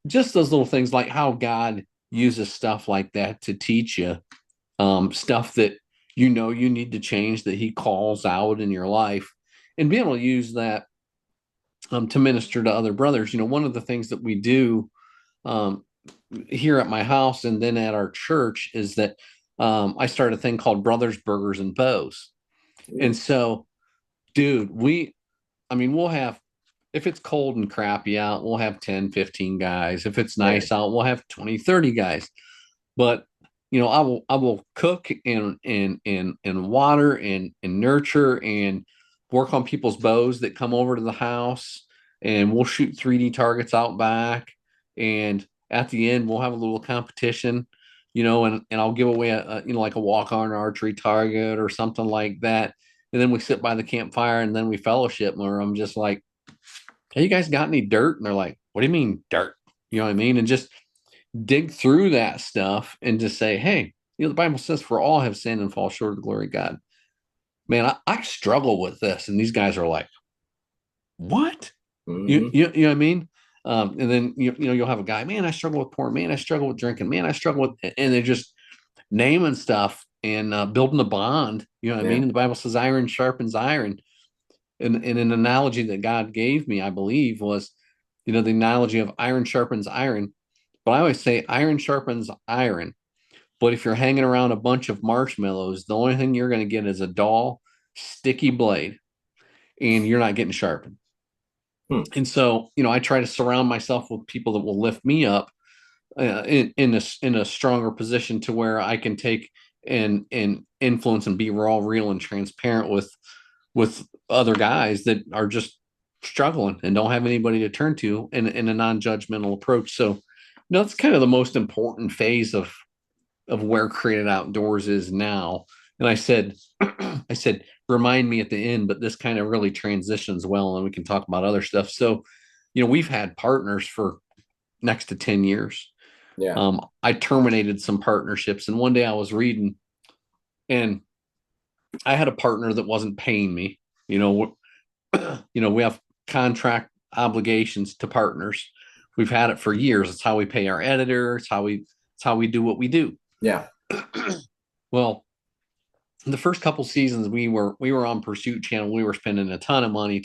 just those little things, like how God uses stuff like that to teach you stuff that you need to change, that he calls out in your life, and be able to use that to minister to other brothers. One of the things that we do here at my house and then at our church is that I started a thing called Brothers Burgers and Bows. And so, dude, we'll have, if it's cold and crappy out, we'll have 10, 15 guys. If it's nice out, we'll have 20, 30 guys. But, I will cook and water and nurture and work on people's bows that come over to the house, and we'll shoot 3D targets out back. And at the end, we'll have a little competition, and I'll give away like a walk-on archery target or something like that. And then we sit by the campfire and then we fellowship, where I'm just like, hey, you guys got any dirt? And they're like, what do you mean dirt? You know what I mean? And just dig through that stuff and just say, hey, the Bible says for all have sinned and fall short of the glory of God. Man, I struggle with this. And these guys are like, what? Mm-hmm. You know what I mean? And then, you'll have a guy, man, I struggle with porn. Man, I struggle with drinking. Man, I struggle with, and they're just naming stuff and building a bond. You know what I mean? And the Bible says iron sharpens iron. And an analogy that God gave me, I believe, was, the analogy of iron sharpens iron. But I always say iron sharpens iron. But if you're hanging around a bunch of marshmallows, the only thing you're going to get is a dull, sticky blade, and you're not getting sharpened. And so, I try to surround myself with people that will lift me up in a stronger position, to where I can take and influence and be raw, real, and transparent with other guys that are just struggling and don't have anybody to turn to in a non-judgmental approach. So, that's kind of the most important phase of where Created Outdoors is now. And I said, remind me at the end, but this kind of really transitions well, and we can talk about other stuff. So, we've had partners for next to 10 years. Yeah. I terminated some partnerships, and one day I was reading, and I had a partner that wasn't paying me. We have contract obligations to partners. We've had it for years. It's how we pay our editor. It's how we do what we do. Yeah. Well, the first couple seasons we were on Pursuit Channel, we were spending a ton of money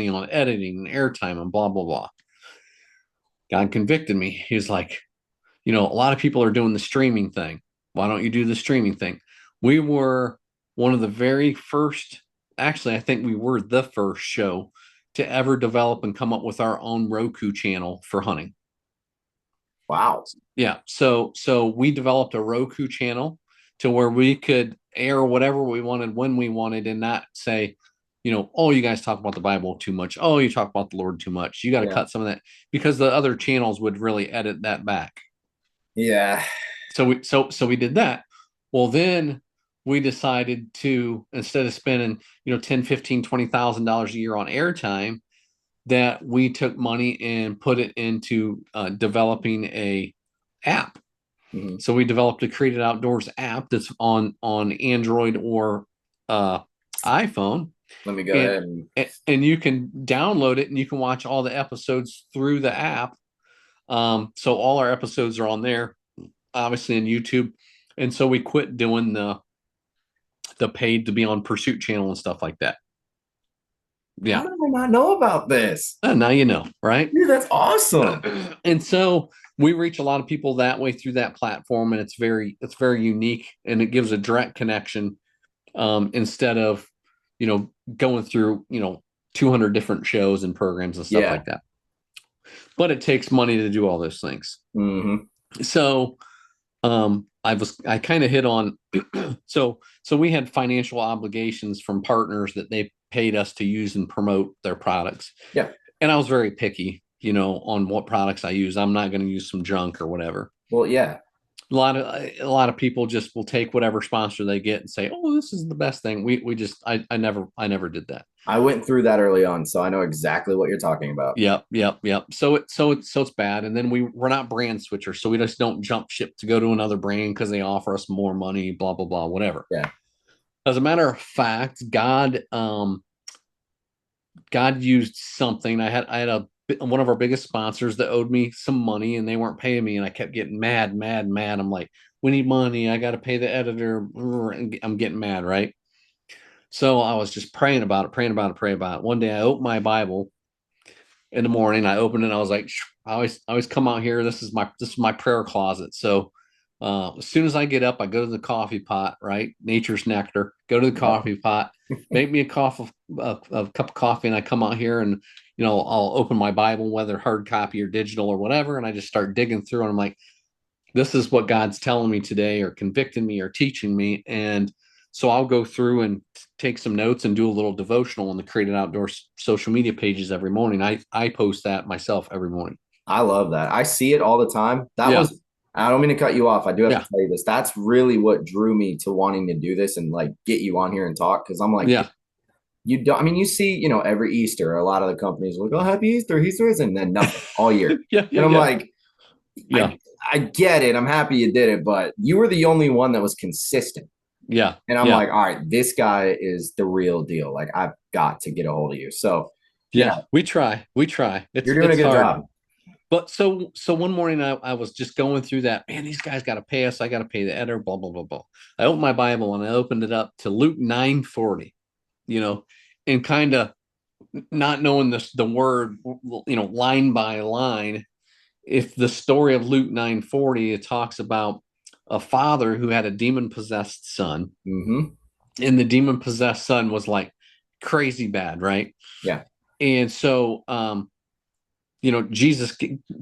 on editing and airtime and blah, blah, blah. God convicted me. He was like, a lot of people are doing the streaming thing. Why don't you do the streaming thing? We were one of the very first, actually, I think we were the first show to ever develop and come up with our own Roku channel for hunting. Wow. Yeah. So we developed a Roku channel to where we could air whatever we wanted when we wanted, and not say, oh, you guys talk about the Bible too much. Oh, you talk about the Lord too much. You got to cut some of that, because the other channels would really edit that back. Yeah. So we did that. Well, then we decided to, instead of spending, $10, $15, $20,000 a year on airtime, that we took money and put it into developing a app. Mm-hmm. So we developed a Created Outdoors app that's on Android or iPhone. Let me go ahead and you can download it, and you can watch all the episodes through the app. So all our episodes are on there, obviously, on YouTube. And so we quit doing the paid to be on Pursuit Channel and stuff like that. Yeah. How did I not know about this? Now you know, right? Dude, that's awesome. And so we reach a lot of people that way through that platform, and it's very unique, and it gives a direct connection, instead of, going through, 200 different shows and programs and stuff like that. But it takes money to do all those things. So I kind of hit on so we had financial obligations from partners that they paid us to use and promote their products. And I was very picky, on what products I use. I'm not going to use some junk or whatever. Well, yeah. A lot of people just will take whatever sponsor they get and say, "Oh, this is the best thing." I never did that. I went through that early on, so I know exactly what you're talking about. Yep. So it's bad. And then we're not brand switchers, so we just don't jump ship to go to another brand because they offer us more money, blah blah blah, whatever. Yeah. As a matter of fact, God used something. I had one of our biggest sponsors that owed me some money, and they weren't paying me, and I kept getting mad. I'm like, we need money. I got to pay the editor. I'm getting mad, right? So I was just praying about it. One day I opened my Bible in the morning. I opened it, and I was like, I always come out here. This is my prayer closet. So as soon as I get up, I go to the coffee pot, right? Nature's nectar. Go to the coffee pot, make me a cup of coffee, and I come out here, and I'll open my Bible, whether hard copy or digital or whatever, and I just start digging through, and I'm like, this is what God's telling me today, or convicting me, or teaching me. And so I'll go through and take some notes and do a little devotional on the Created Outdoors social media pages every morning. I post that myself every morning. I love that. I see it all the time. I don't mean to cut you off. I do have to tell you this. That's really what drew me to wanting to do this and like get you on here and talk. Cause I'm like, you don't, I mean, you see, every Easter, a lot of the companies will go, Happy Easter, and then nothing all year. And I'm like, I get it. I'm happy you did it, but you were the only one that was consistent. And I'm like, all right, this guy is the real deal. Like, I've got to get a hold of you. So we try. You're doing a good job. But so one morning I was just going through that, man, these guys got to pay us. I got to pay the editor, blah, blah, blah, blah. I opened my Bible and I opened it up to Luke 9:40, and kind of not knowing the word, line by line. If the story of Luke 9:40, it talks about a father who had a demon-possessed son. And the demon-possessed son was like crazy bad, right? Yeah. And so, Jesus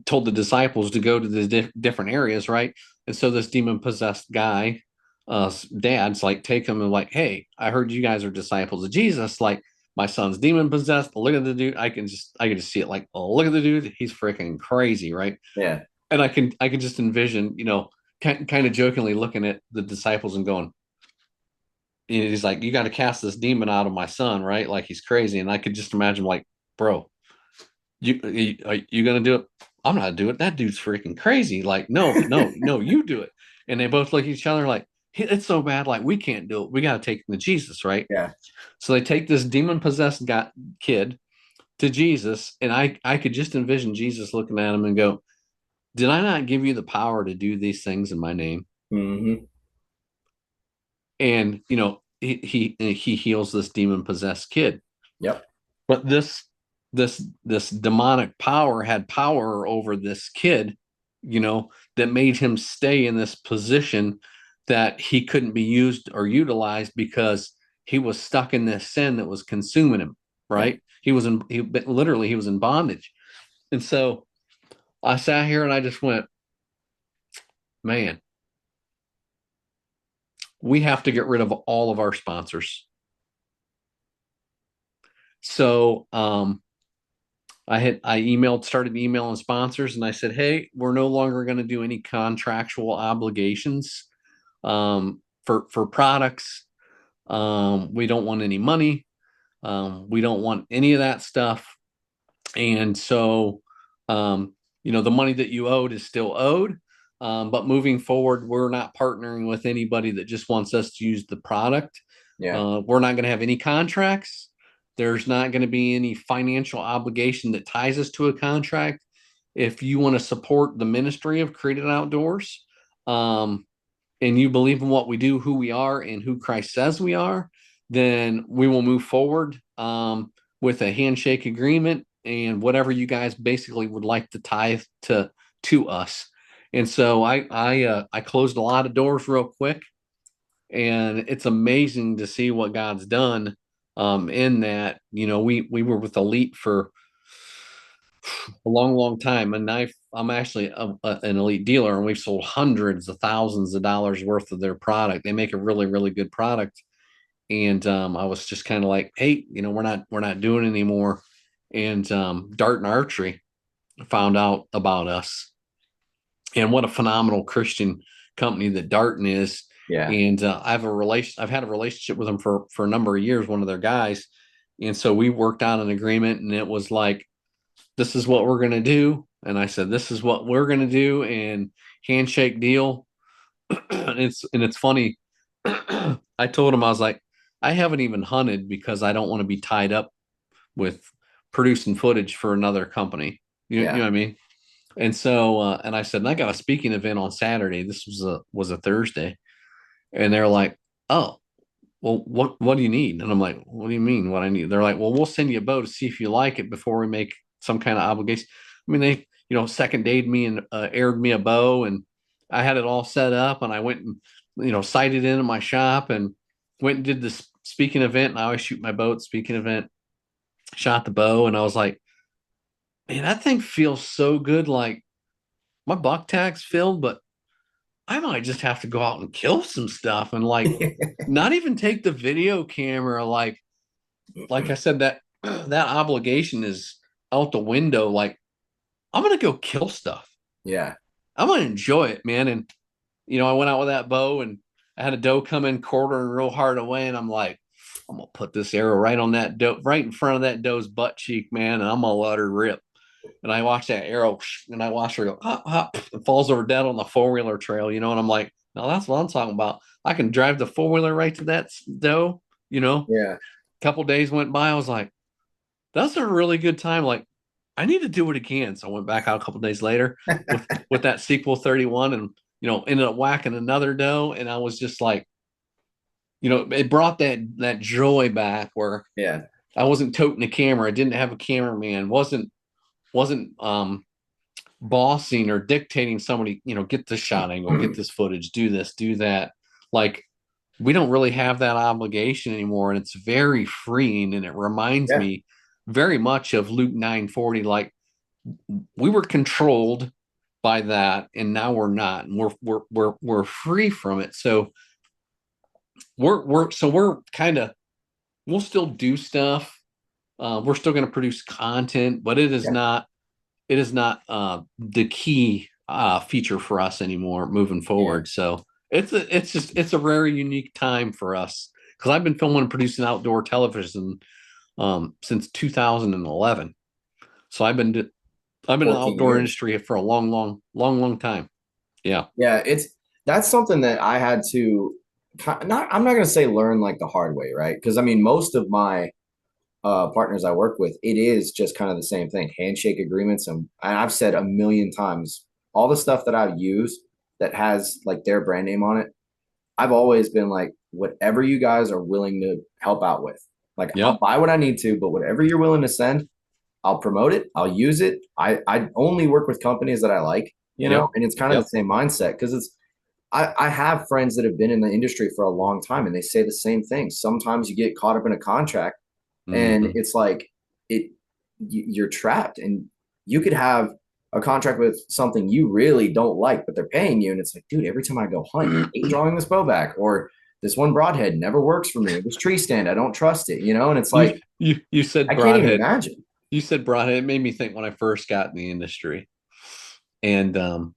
told the disciples to go to the different areas, right? And so this demon-possessed guy, dad's like, take him and like, hey, I heard you guys are disciples of Jesus. Like, my son's demon-possessed. Look at the dude. I can just see it. Like, oh, look at the dude. He's freaking crazy, right? Yeah. And I can just envision, kind of jokingly looking at the disciples and going, he's like, you got to cast this demon out of my son, right? Like, he's crazy. And I could just imagine, like, bro, you gonna do it? I'm not gonna do it. That dude's freaking crazy. Like, no, you do it. And they both look at each other like, it's so bad, like, we can't do it. We got to take him to Jesus, right? Yeah. So they take this demon-possessed kid to Jesus, and I could just envision Jesus looking at him and go, did I not give you the power to do these things in my name? And he heals this demon-possessed kid. Yep. But this demonic power had power over this kid, that made him stay in this position that he couldn't be used or utilized because he was stuck in this sin that was consuming him, right? He was in bondage. And so I sat here and I just went, man, we have to get rid of all of our sponsors. So started emailing sponsors, and I said, hey, we're no longer going to do any contractual obligations for products. We don't want any money. We don't want any of that stuff. And so, the money that you owed is still owed. But moving forward, we're not partnering with anybody that just wants us to use the product. Yeah. We're not going to have any contracts. There's not going to be any financial obligation that ties us to a contract. If you want to support the ministry of Created Outdoors, and you believe in what we do, who we are, and who Christ says we are, then we will move forward with a handshake agreement and whatever you guys basically would like to tithe to to us. And so I closed a lot of doors real quick, and it's amazing to see what God's done in that. We were with Elite for a long time, and I'm actually an Elite dealer, and we've sold hundreds of thousands of dollars worth of their product. They make a really, really good product. And I was just kind of like, hey, we're not doing it anymore. And Dart and Archery found out about us, and what a phenomenal Christian company that Darton is. Yeah. And I've had a relationship with them for a number of years, one of their guys. And so we worked out an agreement, and it was like, this is what we're going to do. And I said, this is what we're going to do, and handshake deal. And it's funny. I told him, I was like, I haven't even hunted because I don't want to be tied up with producing footage for another company. You know what I mean? And so, and I said, and I got a speaking event on Saturday. This was a Thursday, and they're like, "Oh, well, what do you need?" And I'm like, "What do you mean? What I need?" They're like, "Well, we'll send you a bow to see if you like it before we make some kind of obligation." I mean, they second dayed me and aired me a bow, and I had it all set up, and I went and sighted in at my shop and went and did this speaking event. And I always shoot my bow at speaking event. Shot the bow, and I was like, man, that thing feels so good. Like, my buck tag's filled, but I might just have to go out and kill some stuff, and like not even take the video camera. Like I said, that that obligation is out the window. Like, I'm gonna go kill stuff. Yeah. I'm gonna enjoy it, man. And I went out with that bow, and I had a doe come in quartering real hard away, and I'm like, I'm gonna put this arrow right on that doe, right in front of that doe's butt cheek, man, and I'm gonna let her rip. And I watched that arrow, and I watched her go hop, hop, and falls over dead on the 4-wheeler trail, and I'm like, no, that's what I'm talking about. I can drive the 4-wheeler right to that doe. Yeah. A couple days went by, I was like, that's a really good time. Like, I need to do it again. So I went back out a couple days later with that sequel 31, and ended up whacking another doe, and I was just like, it brought that joy back where I wasn't toting the camera, I didn't have a cameraman, wasn't bossing or dictating somebody, get this shot angle, get this footage, do this, do that. Like, we don't really have that obligation anymore, and it's very freeing, and it reminds me very much of Luke 9:40. Like, we were controlled by that, and now we're not, and we're free from it. So we're kind of, we'll still do stuff. We're still going to produce content, but it is not the key feature for us anymore moving forward. So it's a very unique time for us, because I've been filming and producing outdoor television since 2011. So I've been in the outdoor industry for a long time. Yeah. That's something that I had to I'm not going to say learn like the hard way, right? Because I mean, most of my partners I work with, it is just kind of the same thing, handshake agreements. And I've said a million times, all the stuff that I've used that has like their brand name on it, I've always been like, whatever you guys are willing to help out with, like I'll buy what I need to, but whatever you're willing to send, I'll promote it, I'll use it. I only work with companies that I like, and it's kind of the same mindset, because I have friends that have been in the industry for a long time, and they say the same thing. Sometimes you get caught up in a contract, and it's like you're trapped, and you could have a contract with something you really don't like, but they're paying you, and it's like, dude, every time I go hunt, I hate drawing this bow back, or this one broadhead never works for me. This tree stand, I don't trust it, and it's like you said I broadhead. can't even imagine. You said broadhead. It made me think when I first got in the industry, and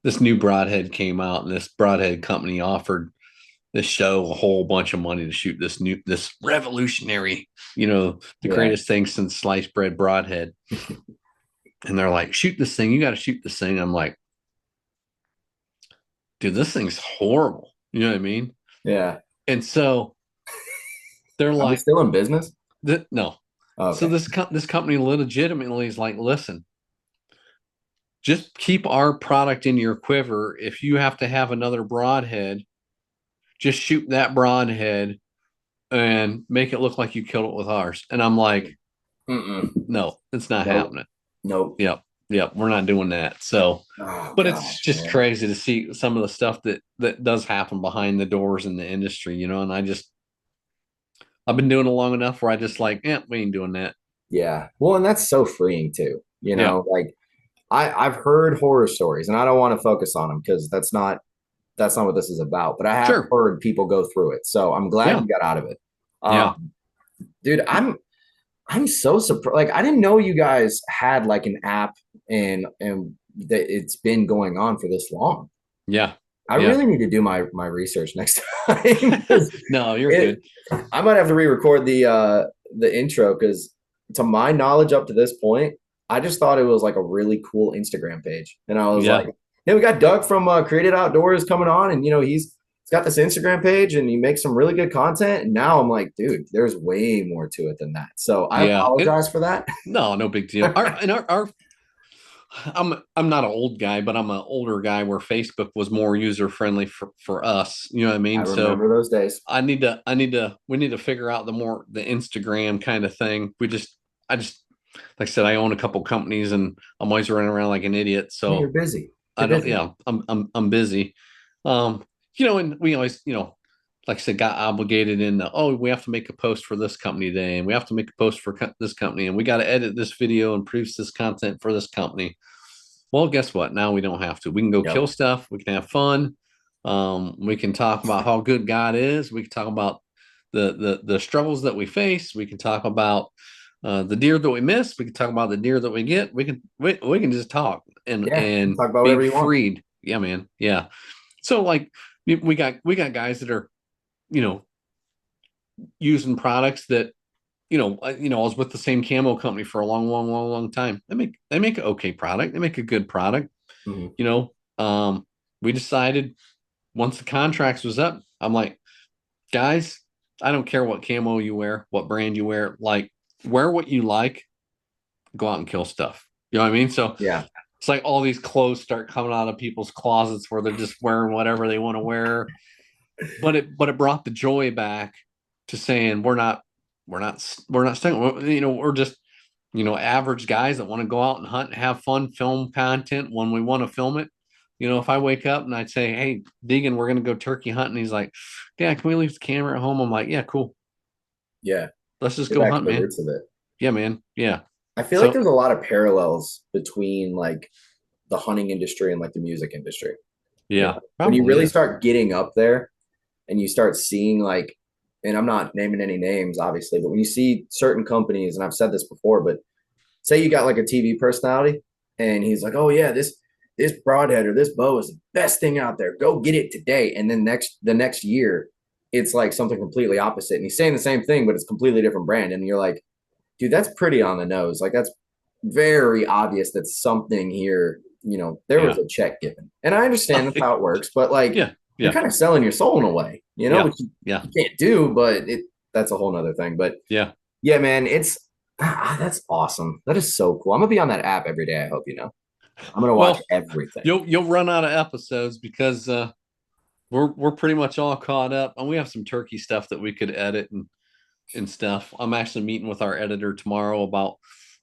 this new broadhead came out, and this broadhead company offered this show a whole bunch of money to shoot this revolutionary, the greatest thing since sliced bread broadhead. And they're like, shoot this thing. You got to shoot this thing. I'm like, dude, this thing's horrible. You know what I mean? Yeah. And so they're like, are we still in business? No. Okay. So this company legitimately is like, listen, just keep our product in your quiver. If you have to have another broadhead, just shoot that broadhead and make it look like you killed it with ours. And I'm like, no, it's not happening. Nope. Yep. yeah, we're not doing that. So, Oh but it's gosh, just man. crazy to see some of the stuff that does happen behind the doors in the industry, and I've been doing it long enough where I just like, yeah, we ain't doing that. Yeah. Well, and that's so freeing too. Yeah, Like I've heard horror stories, and I don't want to focus on them because that's not what this is about. But I have sure. heard people go through it, so I'm glad Yeah, you got out of it. yeah, Dude, I'm so surprised. Like I didn't know you guys had like an app and that it's been going on for this long. yeah, I yeah. really need to do my research next time 'cause No, you're it good. I might have to re-record the intro because to my knowledge up to this point, I just thought it was like a really cool Instagram page. And I was like, Yeah. hey, we got Doug from Created Outdoors coming on, and he's got this Instagram page and he makes some really good content. And now I'm like, dude, there's way more to it than that. So I Yeah. apologize for that. No, no big deal. Our I'm not an old guy, but I'm an older guy where Facebook was more user friendly for us. You know what I I mean? So remember those days. we need to figure out the Instagram kind of thing. I just like I said, I own a couple companies and I'm always running around like an idiot. Yeah, you're So busy. I You're don't, busy. yeah, I'm busy. Um, and we always, like I said, got obligated in oh, we have to make a post for this company today, and we have to make a post for this company, and we got to edit this video and produce this content for this company. Well, guess what? Now we don't have to. We can go Yep. kill stuff. We can have fun. We can talk about how good God is. We can talk about the struggles that we face. We can talk about the deer that we miss. We can talk about the deer that we get. We can just talk Yeah. and Talk about be whatever you want. freed. Yeah, man. Yeah. So like we got guys that are you know using products that I was with the same camo company for a long, long, long, long time. They make an okay product. They make a good product. Mhm. You know, we decided once the contracts was up, I'm like, guys, I don't care what camo you wear, what brand you wear, like wear what you like, go out and kill stuff. You know what I mean? So Yeah. it's like all these clothes start coming out of people's closets where they're just wearing whatever they want to wear. But it brought the joy back to saying we're not staying. We're just average guys that want to go out and hunt and have fun, film content when we want to film it. If I wake up and I'd say, "Hey, Deegan, we're gonna go turkey hunting," he's like, "Yeah, can we leave the camera at home?" I'm like, "Yeah, cool. Yeah. Let's just Get go back to hunt, the man. roots of it. Yeah, man. Yeah." I feel like So there's a lot of parallels between like the hunting industry and like the music industry. yeah, When you probably really is. start getting up there and you start seeing like, and I'm not naming any names, obviously, but when you see certain companies, and I've said this before, but say you got like a TV personality and he's like, oh yeah, this broadhead or this bow is the best thing out there. Go get it today. And then the next year, it's like something completely opposite. And he's saying the same thing, but it's completely different brand. And you're like, dude, that's pretty on the nose. Like that's very obvious that something here, there was Yeah. a check given. And I understand that's how it works, but like Yeah. you're Yeah. kind of selling your soul in a way, Yeah. which Yeah. you can't do, but that's a whole nother thing. But Yeah. yeah, man, that's awesome. That is so cool. I'm gonna be on that app every day, I hope you know. I'm gonna watch Well, everything. you'll run out of episodes because we're pretty much all caught up, and we have some turkey stuff that we could edit and stuff. I'm actually meeting with our editor tomorrow about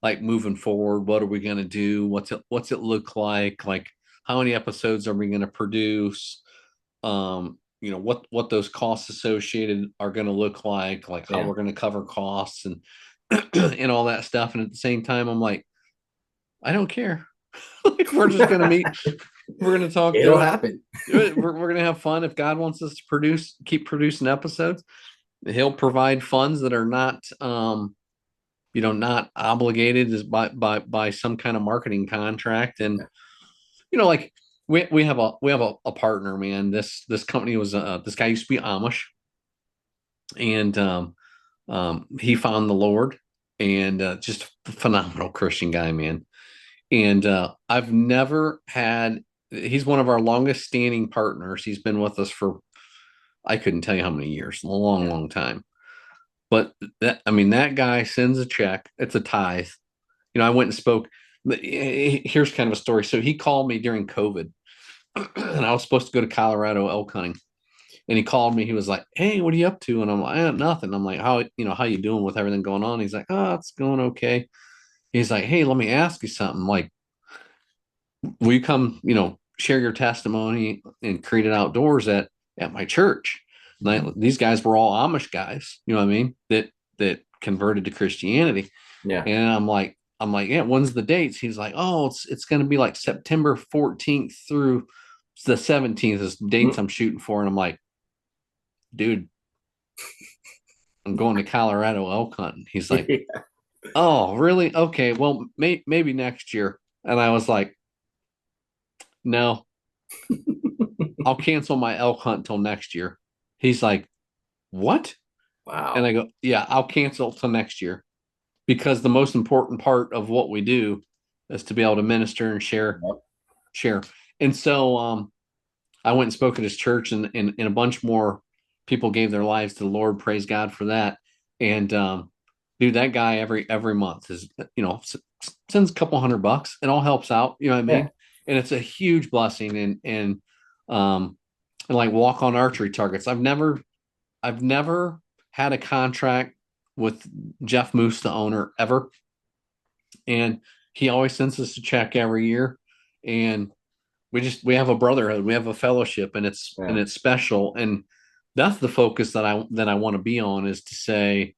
like moving forward. What are we going to do? What's it look like? Like how many episodes are we going to produce? What those costs associated are going to look like how Yeah. we're going to cover costs and and all that stuff. And at the same time, I'm like, I don't care. Like we're just going to meet. We're going to talk. It'll happen. We're going to have fun. If God wants us to keep producing episodes, he'll provide funds that are not obligated as by some kind of marketing contract. And Yeah. like we have a partner, man. This company was this guy used to be Amish, and he found the Lord, and just a phenomenal Christian guy, man. And I've never had. He's one of our longest standing partners. He's been with us for I couldn't tell you how many years, a long, long time. But that guy sends a check. It's a tithe. I went and spoke. Here's kind of a story. So he called me during COVID, and I was supposed to go to Colorado elk hunting. And he called me. He was like, "Hey, what are you up to?" And I'm like, "Nothing." I'm like, how you doing with everything going on?" He's like, "Oh, it's going okay." He's like, "Hey, let me ask you something. Like, will you come, share your testimony and create it outdoors at my church? These guys were all Amish guys, you know what I mean? That converted to Christianity. Yeah. And I'm like, yeah, when's the dates? He's like, oh, it's going to be like September 14th through the 17th is dates I'm shooting for. And I'm like, dude, I'm going to Colorado elk hunting. He's like, oh, really? Okay, well, maybe next year. And I was like, no, I'll cancel my elk hunt till next year. He's like, what? Wow. And I go, yeah, I'll cancel till next year, because the most important part of what we do is to be able to minister and share. And so I went and spoke at his church, and a bunch more people gave their lives to the Lord. Praise God for that. And dude, that guy every month is, sends a couple $100. It all helps out, you know what I mean? Yeah. And it's a huge blessing. And like walk on archery targets. I've never had a contract with Jeff Moose, the owner, ever. And he always sends us a check every year. And we have a brotherhood, we have a fellowship, and it's special. And that's the focus that I want to be on, is to say,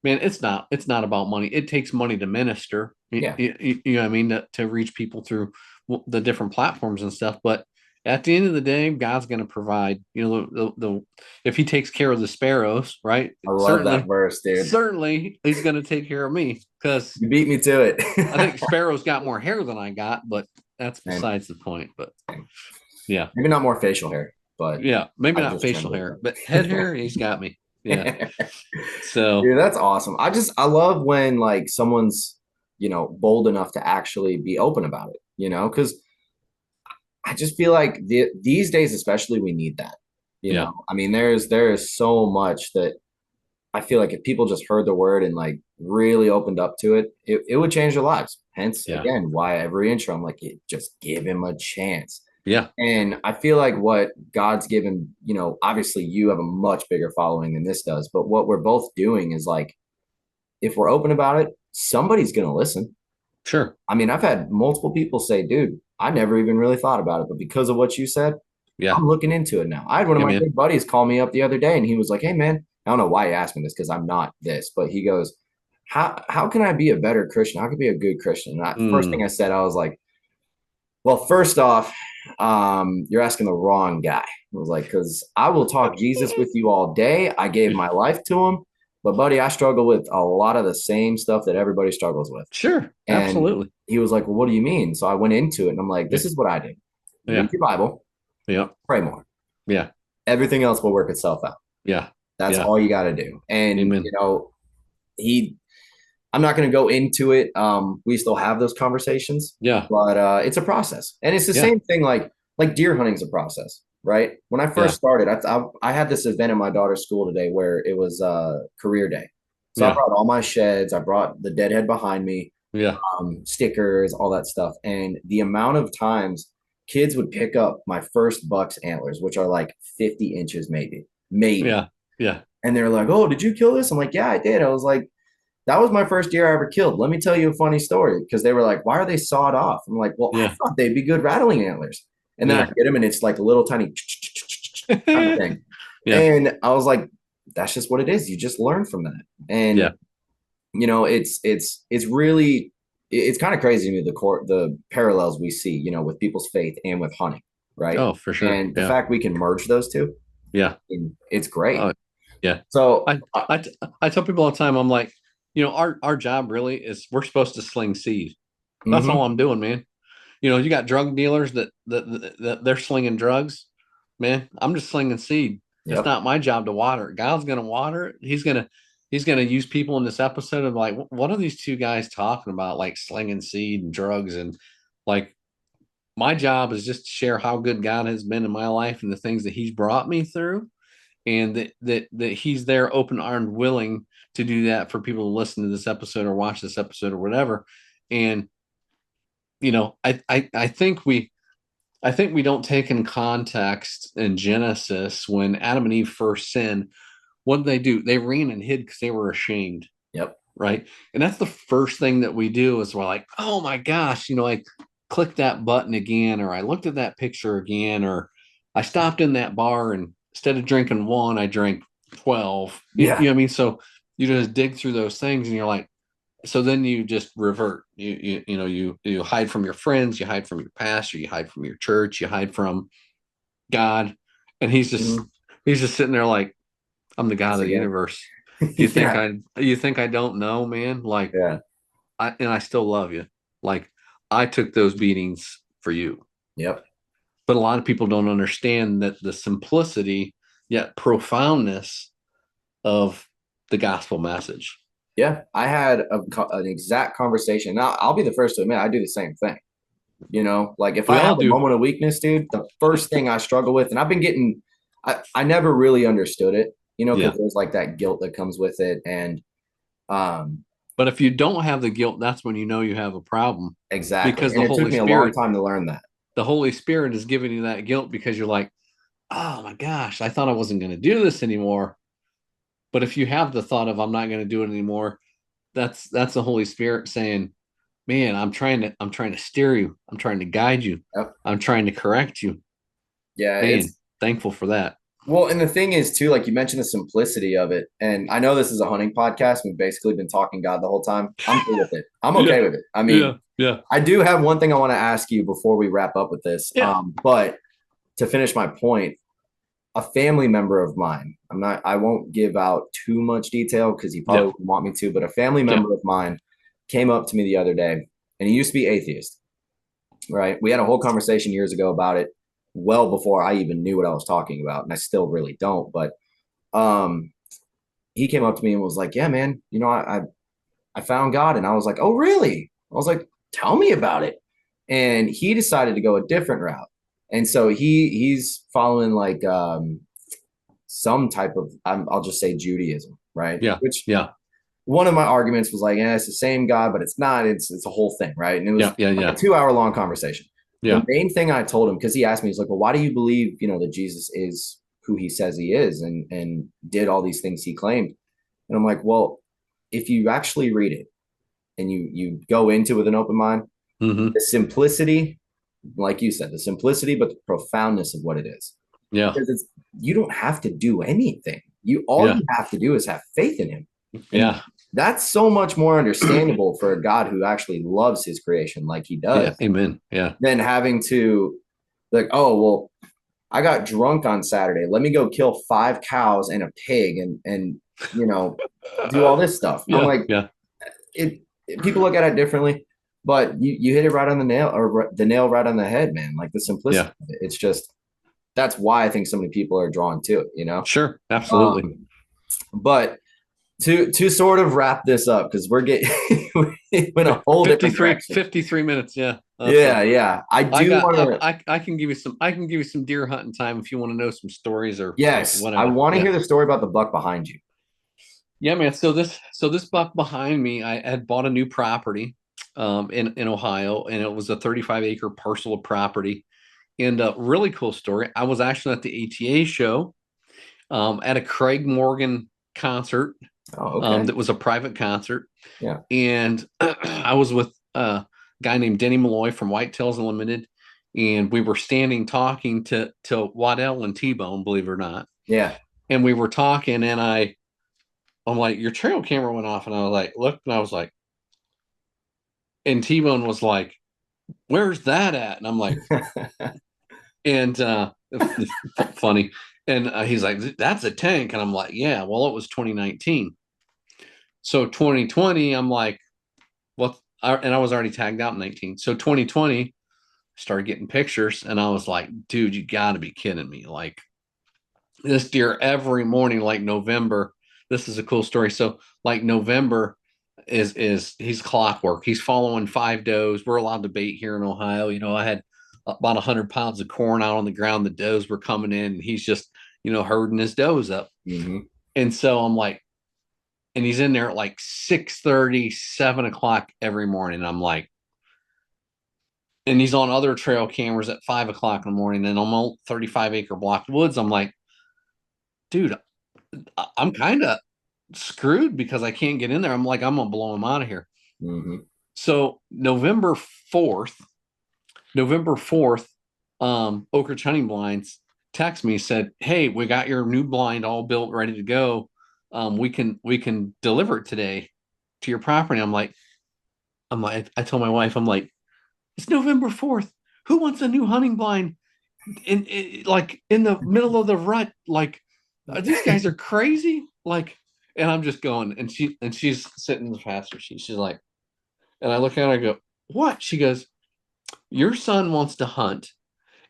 man, it's not about money. It takes money to minister. Yeah. You know what I mean? To reach people through the different platforms and stuff. But at the end of the day, God's going to provide, the if he takes care of the sparrows, right? I love that verse, dude. Certainly he's going to take care of me, because you beat me to it. I think sparrows got more hair than I got, but that's besides the point. But yeah, maybe not more facial hair, but yeah, maybe not facial hair, but head hair, he's got me. Yeah. So dude, that's awesome. I love when like someone's, bold enough to actually be open about it, because I just feel like these days, especially, we need that. I mean, there is so much that I feel like if people just heard the word and like really opened up to it, it would change their lives. Hence, again, why every intro I'm like, just give him a chance. Yeah. And I feel like what God's given, obviously you have a much bigger following than this does, but what we're both doing is like, if we're open about it, somebody's going to listen. Sure. I mean, I've had multiple people say, dude, I never even really thought about it, but because of what you said, I'm looking into it now. I had one of my big buddies call me up the other day, and he was like, hey man, I don't know why he asked me this, because I'm not this, but he goes, how can I be a better Christian? How can I be a good Christian? And first thing I said, I was like, well, first off, you're asking the wrong guy. I was like, because I will talk Jesus with you all day. I gave my life to him, but buddy, I struggle with a lot of the same stuff that everybody struggles with. Sure. And absolutely. he was like, well, what do you mean? So I went into it, and I'm like, this is what I do. Read your Bible. Yeah. Pray more. Yeah. Everything else will work itself out. Yeah. That's all you got to do. And, I'm not going to go into it. We still have those conversations. Yeah. But it's a process. And it's the same thing like deer hunting is a process, right? When I first started, I had this event at my daughter's school today where it was career day. So I brought all my sheds. I brought the deadhead behind me. Yeah. Stickers, all that stuff. And the amount of times kids would pick up my first buck's antlers, which are like 50 inches, maybe. Yeah. Yeah. And they're like, oh, did you kill this? I'm like, yeah, I did. I was like, that was my first deer I ever killed. Let me tell you a funny story, because they were like, why are they sawed off? I'm like, well, I thought they'd be good rattling antlers. And then I get them, and it's like a little tiny kind of thing. And I was like, that's just what it is. You just learn from that. And, it's really, it's kind of crazy to me, the parallels we see, with people's faith and with hunting. Right. Oh, for sure. And the fact we can merge those two. Yeah. It's great. Yeah. So I tell people all the time, I'm like, our job really is, we're supposed to sling seed. That's all I'm doing, man. You got drug dealers that they're slinging drugs, man. I'm just slinging seed. It's not my job to water it. God's going to water it. He's going to use people in this episode of like, what are these two guys talking about? Like slinging seed and drugs. And like, my job is just to share how good God has been in my life and the things that he's brought me through. And that he's there open-armed, willing to do that for people to listen to this episode or watch this episode or whatever. And, I think we don't take in context in Genesis when Adam and Eve first sinned. What did they do? They ran and hid because they were ashamed. Yep. Right. And that's the first thing that we do is we're like, oh my gosh, like clicked that button again, or I looked at that picture again, or I stopped in that bar and instead of drinking one, I drank 12. You know what I mean? So you just dig through those things and you're like, so then you just revert. You hide from your friends, you hide from your pastor, you hide from your church, you hide from God. And he's just sitting there like, I'm the God of the universe. You think I don't know, man? Like, I still love you. Like, I took those beatings for you. Yep. But a lot of people don't understand that the simplicity yet profoundness of the gospel message. Yeah, I had an exact conversation. Now, I'll be the first to admit I do the same thing. You know, like if I have a moment of weakness, dude, the first thing I struggle with, and I've been getting, I never really understood it, you know, because there's like that guilt that comes with it. And, but if you don't have the guilt, that's when you know you have a problem. Exactly. Because and it took me a long time to learn that. The Holy Spirit is giving you that guilt because you're like, oh my gosh, I thought I wasn't going to do this anymore. But if you have the thought of I'm not going to do it anymore, that's the Holy Spirit saying, man, I'm trying to steer you. I'm trying to guide you. Yep. I'm trying to correct you. Yeah. Man, thankful for that. Well, and the thing is too, like you mentioned the simplicity of it. And I know this is a hunting podcast. We've basically been talking God the whole time. I'm cool with it. I'm okay with it. I mean, I do have one thing I want to ask you before we wrap up with this. But to finish my point, a family member of mine, I won't give out too much detail because he probably wouldn't want me to, but a family member of mine came up to me the other day, and he used to be atheist, right? We had a whole conversation years ago about it, well before I even knew what I was talking about, and I still really don't. But he came up to me and was like, yeah, man, you know, I found God. And I was like, oh, really? I was like, tell me about it. And he decided to go a different route. And so he's following like some type of, I'll just say Judaism, right? One of my arguments was like, yeah, it's the same God, but it's not. It's a whole thing, right? And it was like a 2-hour-long conversation. The main thing I told him, because he asked me, he's like, well, why do you believe, you know, that Jesus is who he says he is and did all these things he claimed? And I'm like, well, if you actually read it and you go into it with an open mind, the simplicity, like you said, the simplicity, but the profoundness of what it is. Yeah. Because you don't have to do anything. You have to do is have faith in him. And that's so much more understandable for a God who actually loves his creation like he does. Yeah. Amen. Yeah. Than having to like, oh, well, I got drunk on Saturday. Let me go kill 5 cows and a pig and you know, do all this stuff. I'm like, people look at it differently, but you hit it right on the nail, or the nail right on the head, man. Like the simplicity of it. It's just, that's why I think so many people are drawn to it, you know? Sure. Absolutely. But to sort of wrap this up, because we're getting in a whole 53 minutes. Yeah. Yeah. I can give you some deer hunting time if you want to know some stories or whatever. I want to hear the story about the buck behind you. Yeah, man. So this buck behind me, I had bought a new property in Ohio, and it was a 35-acre parcel of property. And a really cool story. I was actually at the ATA show at a Craig Morgan concert. That was a private concert. Yeah. And I was with a guy named Denny Malloy from Whitetails Unlimited, and we were standing talking to Waddell and T-Bone, believe it or not. Yeah. And we were talking, and I'm like, your trail camera went off, and I was like, look, and I was like, and T-Bone was like, where's that at? And I'm like, and funny. And he's like, that's a tank. And I'm like, yeah, well, it was 2019. So 2020, I'm like, and I was already tagged out in 19. So 2020, started getting pictures, and I was like, dude, you got to be kidding me. Like, this deer every morning, like November, this is a cool story. So like November is he's clockwork. He's following 5 does. We're allowed to bait here in Ohio. You know, I had about 100 pounds of corn out on the ground. The does were coming in, and he's just, you know, herding his does up. And so I'm like, and he's in there at like 6:30, 7 o'clock every morning. I'm like, and he's on other trail cameras at 5 o'clock in the morning, and I'm on 35-acre blocked woods. I'm like, dude, I'm kind of screwed because I can't get in there. I'm like, I'm gonna blow him out of here. So November 4th, November 4th, Oak Ridge Hunting Blinds text me, said, "Hey, we got your new blind all built, ready to go. We can deliver it today to your property." I told my wife, I'm like, it's November 4th. Who wants a new hunting blind like in the middle of the rut? Like, these guys are crazy. Like, and I'm just going, and she's sitting in the passenger seat. She's like, and I look at her, I go, what? She goes, your son wants to hunt,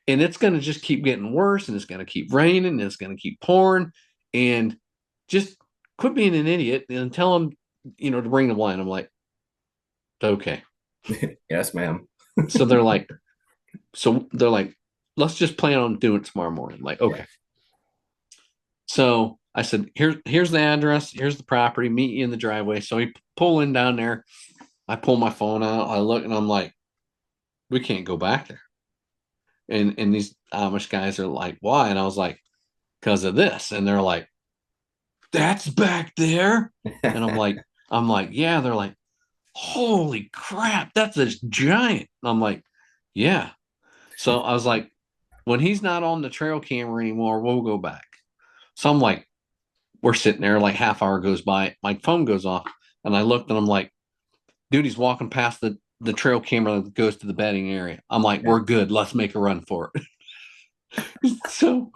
and it's going to just keep getting worse, and it's going to keep raining, and it's going to keep pouring, and just quit being an idiot and tell him, to bring the blind. I'm like, okay. Yes, ma'am. So they're like, let's just plan on doing it tomorrow morning. I'm like, okay. So I said, here's the address, here's the property, meet you in the driveway. So we pull in down there. I pull my phone out, I look, and I'm like, we can't go back there. And these Amish guys are like, why? And I was like, because of this. And they're like, that's back there. And I'm like, yeah. They're like, holy crap, that's a giant. And I'm like, yeah. So I was like, when he's not on the trail camera anymore, we'll go back. So I'm like, we're sitting there, like half hour goes by, my phone goes off, and I looked, and I'm like, dude, he's walking past the trail camera that goes to the bedding area. I'm like, we're good. Let's make a run for it. So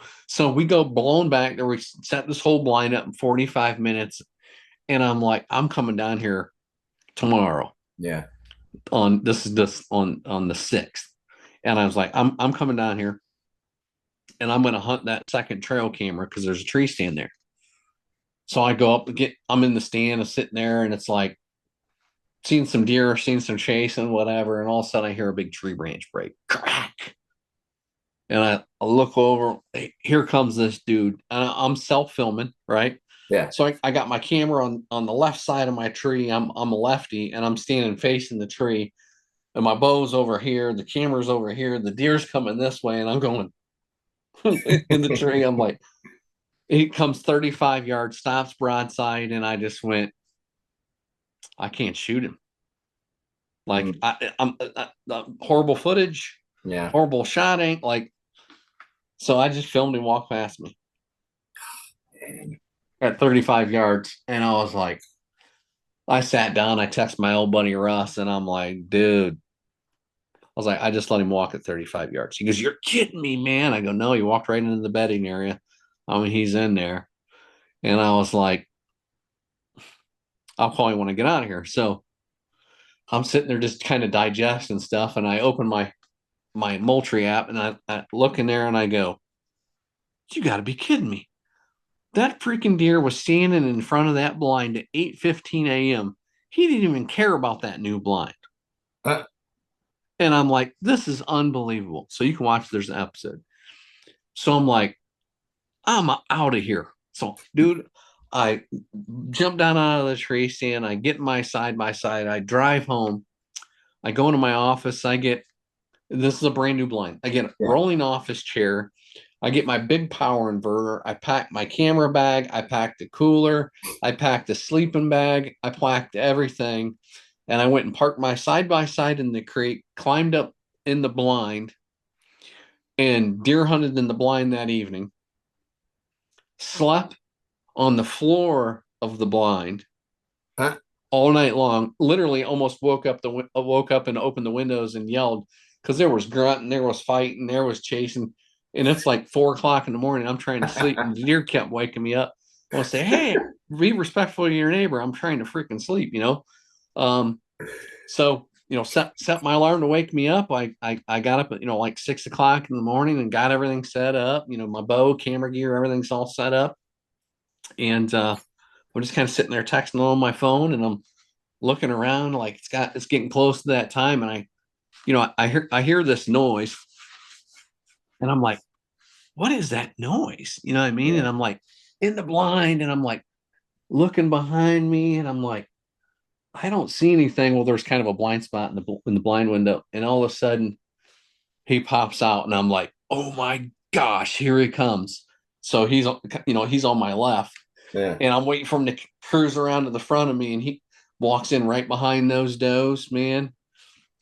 we go blown back there. We set this whole blind up in 45 minutes. And I'm like, I'm coming down here tomorrow. Yeah. On the 6th. And I was like, I'm coming down here, and I'm going to hunt that second trail camera because there's a tree stand there. So I go up and I'm in the stand, I'm sitting there, and it's like seeing some deer, seeing some chasing, whatever. And all of a sudden I hear a big tree branch break, crack. And I look over, hey, here comes this dude. And I'm self-filming, right? Yeah. So I got my camera on the left side of my tree. I'm a lefty, and I'm standing facing the tree. And my bow's over here, the camera's over here, the deer's coming this way, and I'm going in the tree. I'm like, he comes 35 yards, stops broadside, and I just went, I can't shoot him. Like, I'm horrible footage, Yeah. horrible shotting. Like, so I just filmed him walk past me at 35 yards. And I was like, I sat down, I texted my old buddy Russ, and I'm like, dude, I was like, I just let him walk at 35 yards. He goes, you're kidding me, man. I go, no, he walked right into the bedding area. I mean, he's in there. And I was like, I'll call you when I get out of here. So I'm sitting there just kind of digesting stuff. And I open my Moultrie app, and I look in there, and I go, you got to be kidding me. That freaking deer was standing in front of that blind at 8:15 a.m. He didn't even care about that new blind. And I'm like, this is unbelievable. So you can watch, there's an episode. So I'm like, I'm out of here. So, dude, I jump down out of the tree stand. I get my side by side. I drive home. I go into my office. This is a brand new blind. I get a rolling office chair. I get my big power inverter. I pack my camera bag. I packed the cooler. I packed the sleeping bag. I packed everything. And I went and parked my side by side in the creek, climbed up in the blind, and deer hunted in the blind that evening. Slept on the floor of the blind all night long. Literally almost woke up and opened the windows and yelled, because there was grunting, there was fighting, there was chasing. And it's like 4 o'clock in the morning. I'm trying to sleep, and the deer kept waking me up. I want to say, hey, be respectful to your neighbor. I'm trying to freaking sleep, So, set my alarm to wake me up. I got up at, like 6 o'clock in the morning and got everything set up. My bow, camera gear, everything's all set up. And I'm just kind of sitting there texting on my phone, and I'm looking around like it's getting close to that time. And I hear this noise, and I'm like, what is that noise? You know what I mean? Yeah. And I'm like in the blind, and I'm like looking behind me, and I'm like, I don't see anything. Well, there's kind of a blind spot in the blind window. And all of a sudden he pops out, and I'm like, oh my gosh, here he comes. So he's on my left, and I'm waiting for him to cruise around to the front of me. And he walks in right behind those does, man.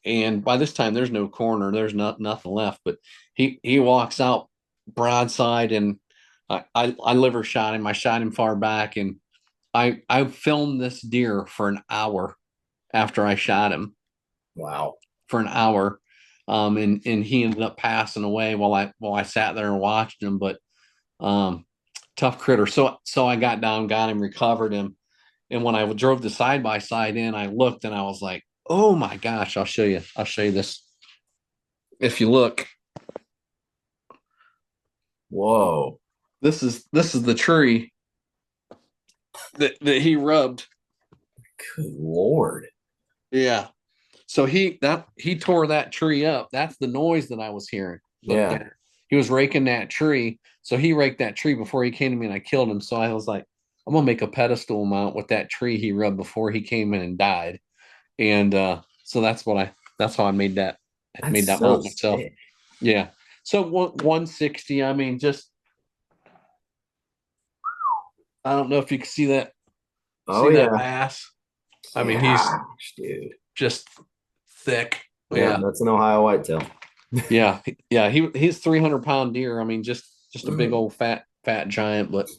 And by this time, there's no corner, there's nothing left. But he walks out broadside, and I liver shot him. I shot him far back, and I filmed this deer for an hour after I shot him, Wow. for an hour. And he ended up passing away while I sat there and watched him. But tough critter. So I got down, got him, recovered him. And when I drove the side by side in, I looked and I was like, oh my gosh, I'll show you this. If you look, Whoa. this is the tree that he rubbed. Good Lord. Yeah. So he tore that tree up. That's the noise that I was hearing. Yeah. He was raking that tree. So he raked that tree before he came to me, and I killed him. So I was like, I'm gonna make a pedestal mount with that tree he rubbed before he came in and died. And so that's how I made that. Made that mount myself. Sick. Yeah. So 160. I mean, just I don't know if you can see that. Oh, see yeah. that mass. I mean, he's dude. just thick. Yeah, that's an Ohio whitetail. Yeah. He's 300-pound deer. I mean, just a big old fat giant, but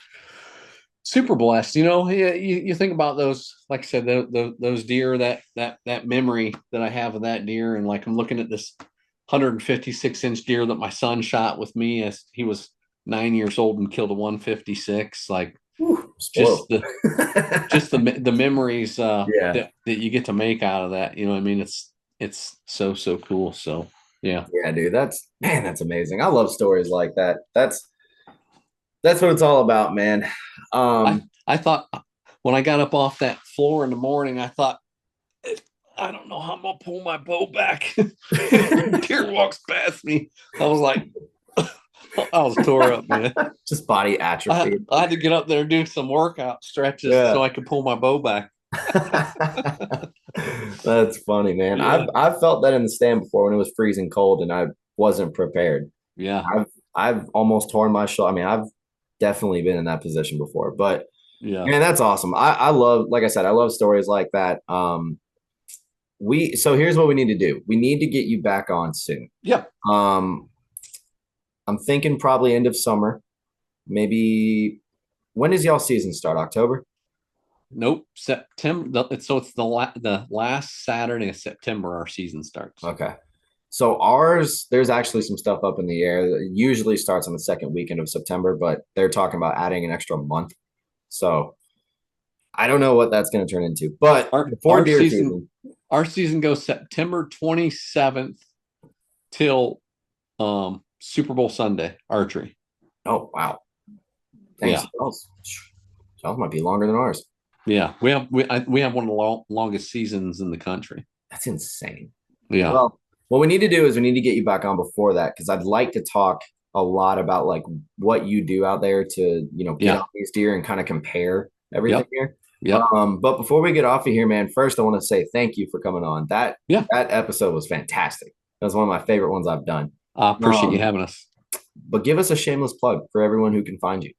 super blessed. You think about those, like I said, those deer, that memory that I have of that deer, and like I'm looking at this 156-inch deer that my son shot with me as he was 9 years old and killed a 156. Like, just the memories that you get to make out of that. You know what I mean? It's so cool. So yeah. Yeah, dude, that's amazing. I love stories like that. That's what it's all about, man. I thought when I got up off that floor in the morning, I thought, I don't know how I'm gonna pull my bow back. Deer walks past me. I was like, I was tore up, man. Just body atrophy. I had to get up there and do some workout stretches so I could pull my bow back. That's funny, man. Yeah. I've felt that in the stand before when it was freezing cold and I wasn't prepared. Yeah. I've almost torn my shoulder. I mean, I've definitely been in that position before, but yeah, man, that's awesome. I love, like I said, I love stories like that. So here's what we need to do. We need to get you back on soon. Yep. I'm thinking probably end of summer. Maybe when does y'all season start? October? Nope. September. So it's the last Saturday of September our season starts. Okay. So ours, there's actually some stuff up in the air. It usually starts on the second weekend of September, but they're talking about adding an extra month. So I don't know what that's going to turn into. But our season goes September 27th till Super Bowl Sunday, archery. Oh, wow. Thanks. Yeah. Y'all might be longer than ours. Yeah, we have one of the longest seasons in the country. That's insane. Yeah. Well, what we need to do is we need to get you back on before that, because I'd like to talk a lot about like what you do out there to, get on these deer and kind of compare everything here. Yeah. But before we get off of here, man, first I want to say thank you for coming on. That episode was fantastic. That was one of my favorite ones I've done. I appreciate you having us. But give us a shameless plug for everyone who can find you.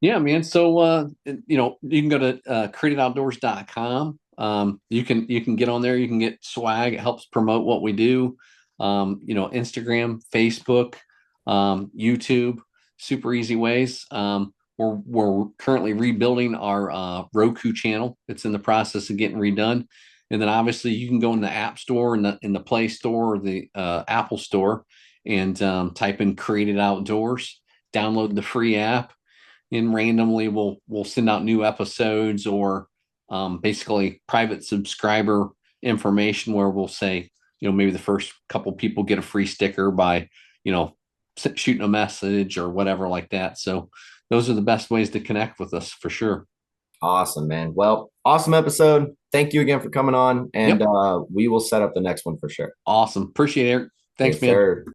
Yeah, man. So you can go to createdoutdoors.com. You can get on there, you can get swag. It helps promote what we do. Instagram, Facebook, YouTube, super easy ways. We're currently rebuilding our Roku channel. It's in the process of getting redone. And then obviously you can go in the App Store and in the Play Store or the Apple Store and type in Create It Outdoors, download the free app, and randomly we'll send out new episodes or basically private subscriber information where we'll say, maybe the first couple people get a free sticker by, shooting a message or whatever like that. So those are the best ways to connect with us for sure. Awesome, man. Well, awesome episode. Thank you again for coming on, and we will set up the next one for sure. Awesome. Appreciate it, Eric. Thanks, man. Sir.